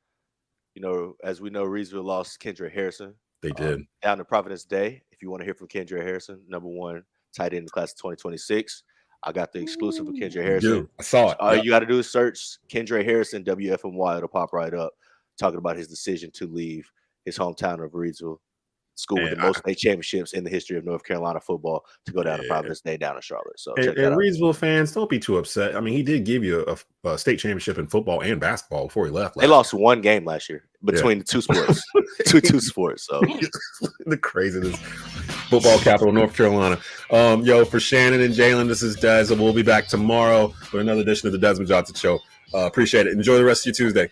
You know, as we know, Reedsville lost Kendra Harrison. they did. Down to Providence Day. If you want to hear from Kendra Harrison, number 1 tight end in the class of 2026, I got the exclusive with Kendra Harrison. Dude, I saw it. All you got to do is search Kendra Harrison WFMY. It'll pop right up, talking about his decision to leave his hometown of Reedsville, school with the most state championships in the history of North Carolina football, to go down to Providence Day down in Charlotte. So check that out. Reedsville fans, don't be too upset. I mean, he did give you a state championship in football and basketball before he left. They lost one game last year between the two sports, two sports. So the craziness. Football capital of North Carolina. Yo, for Shannon and Jaelen, this is Des. We'll be back tomorrow with another edition of the Desmond Johnson Show. Appreciate it. Enjoy the rest of your Tuesday.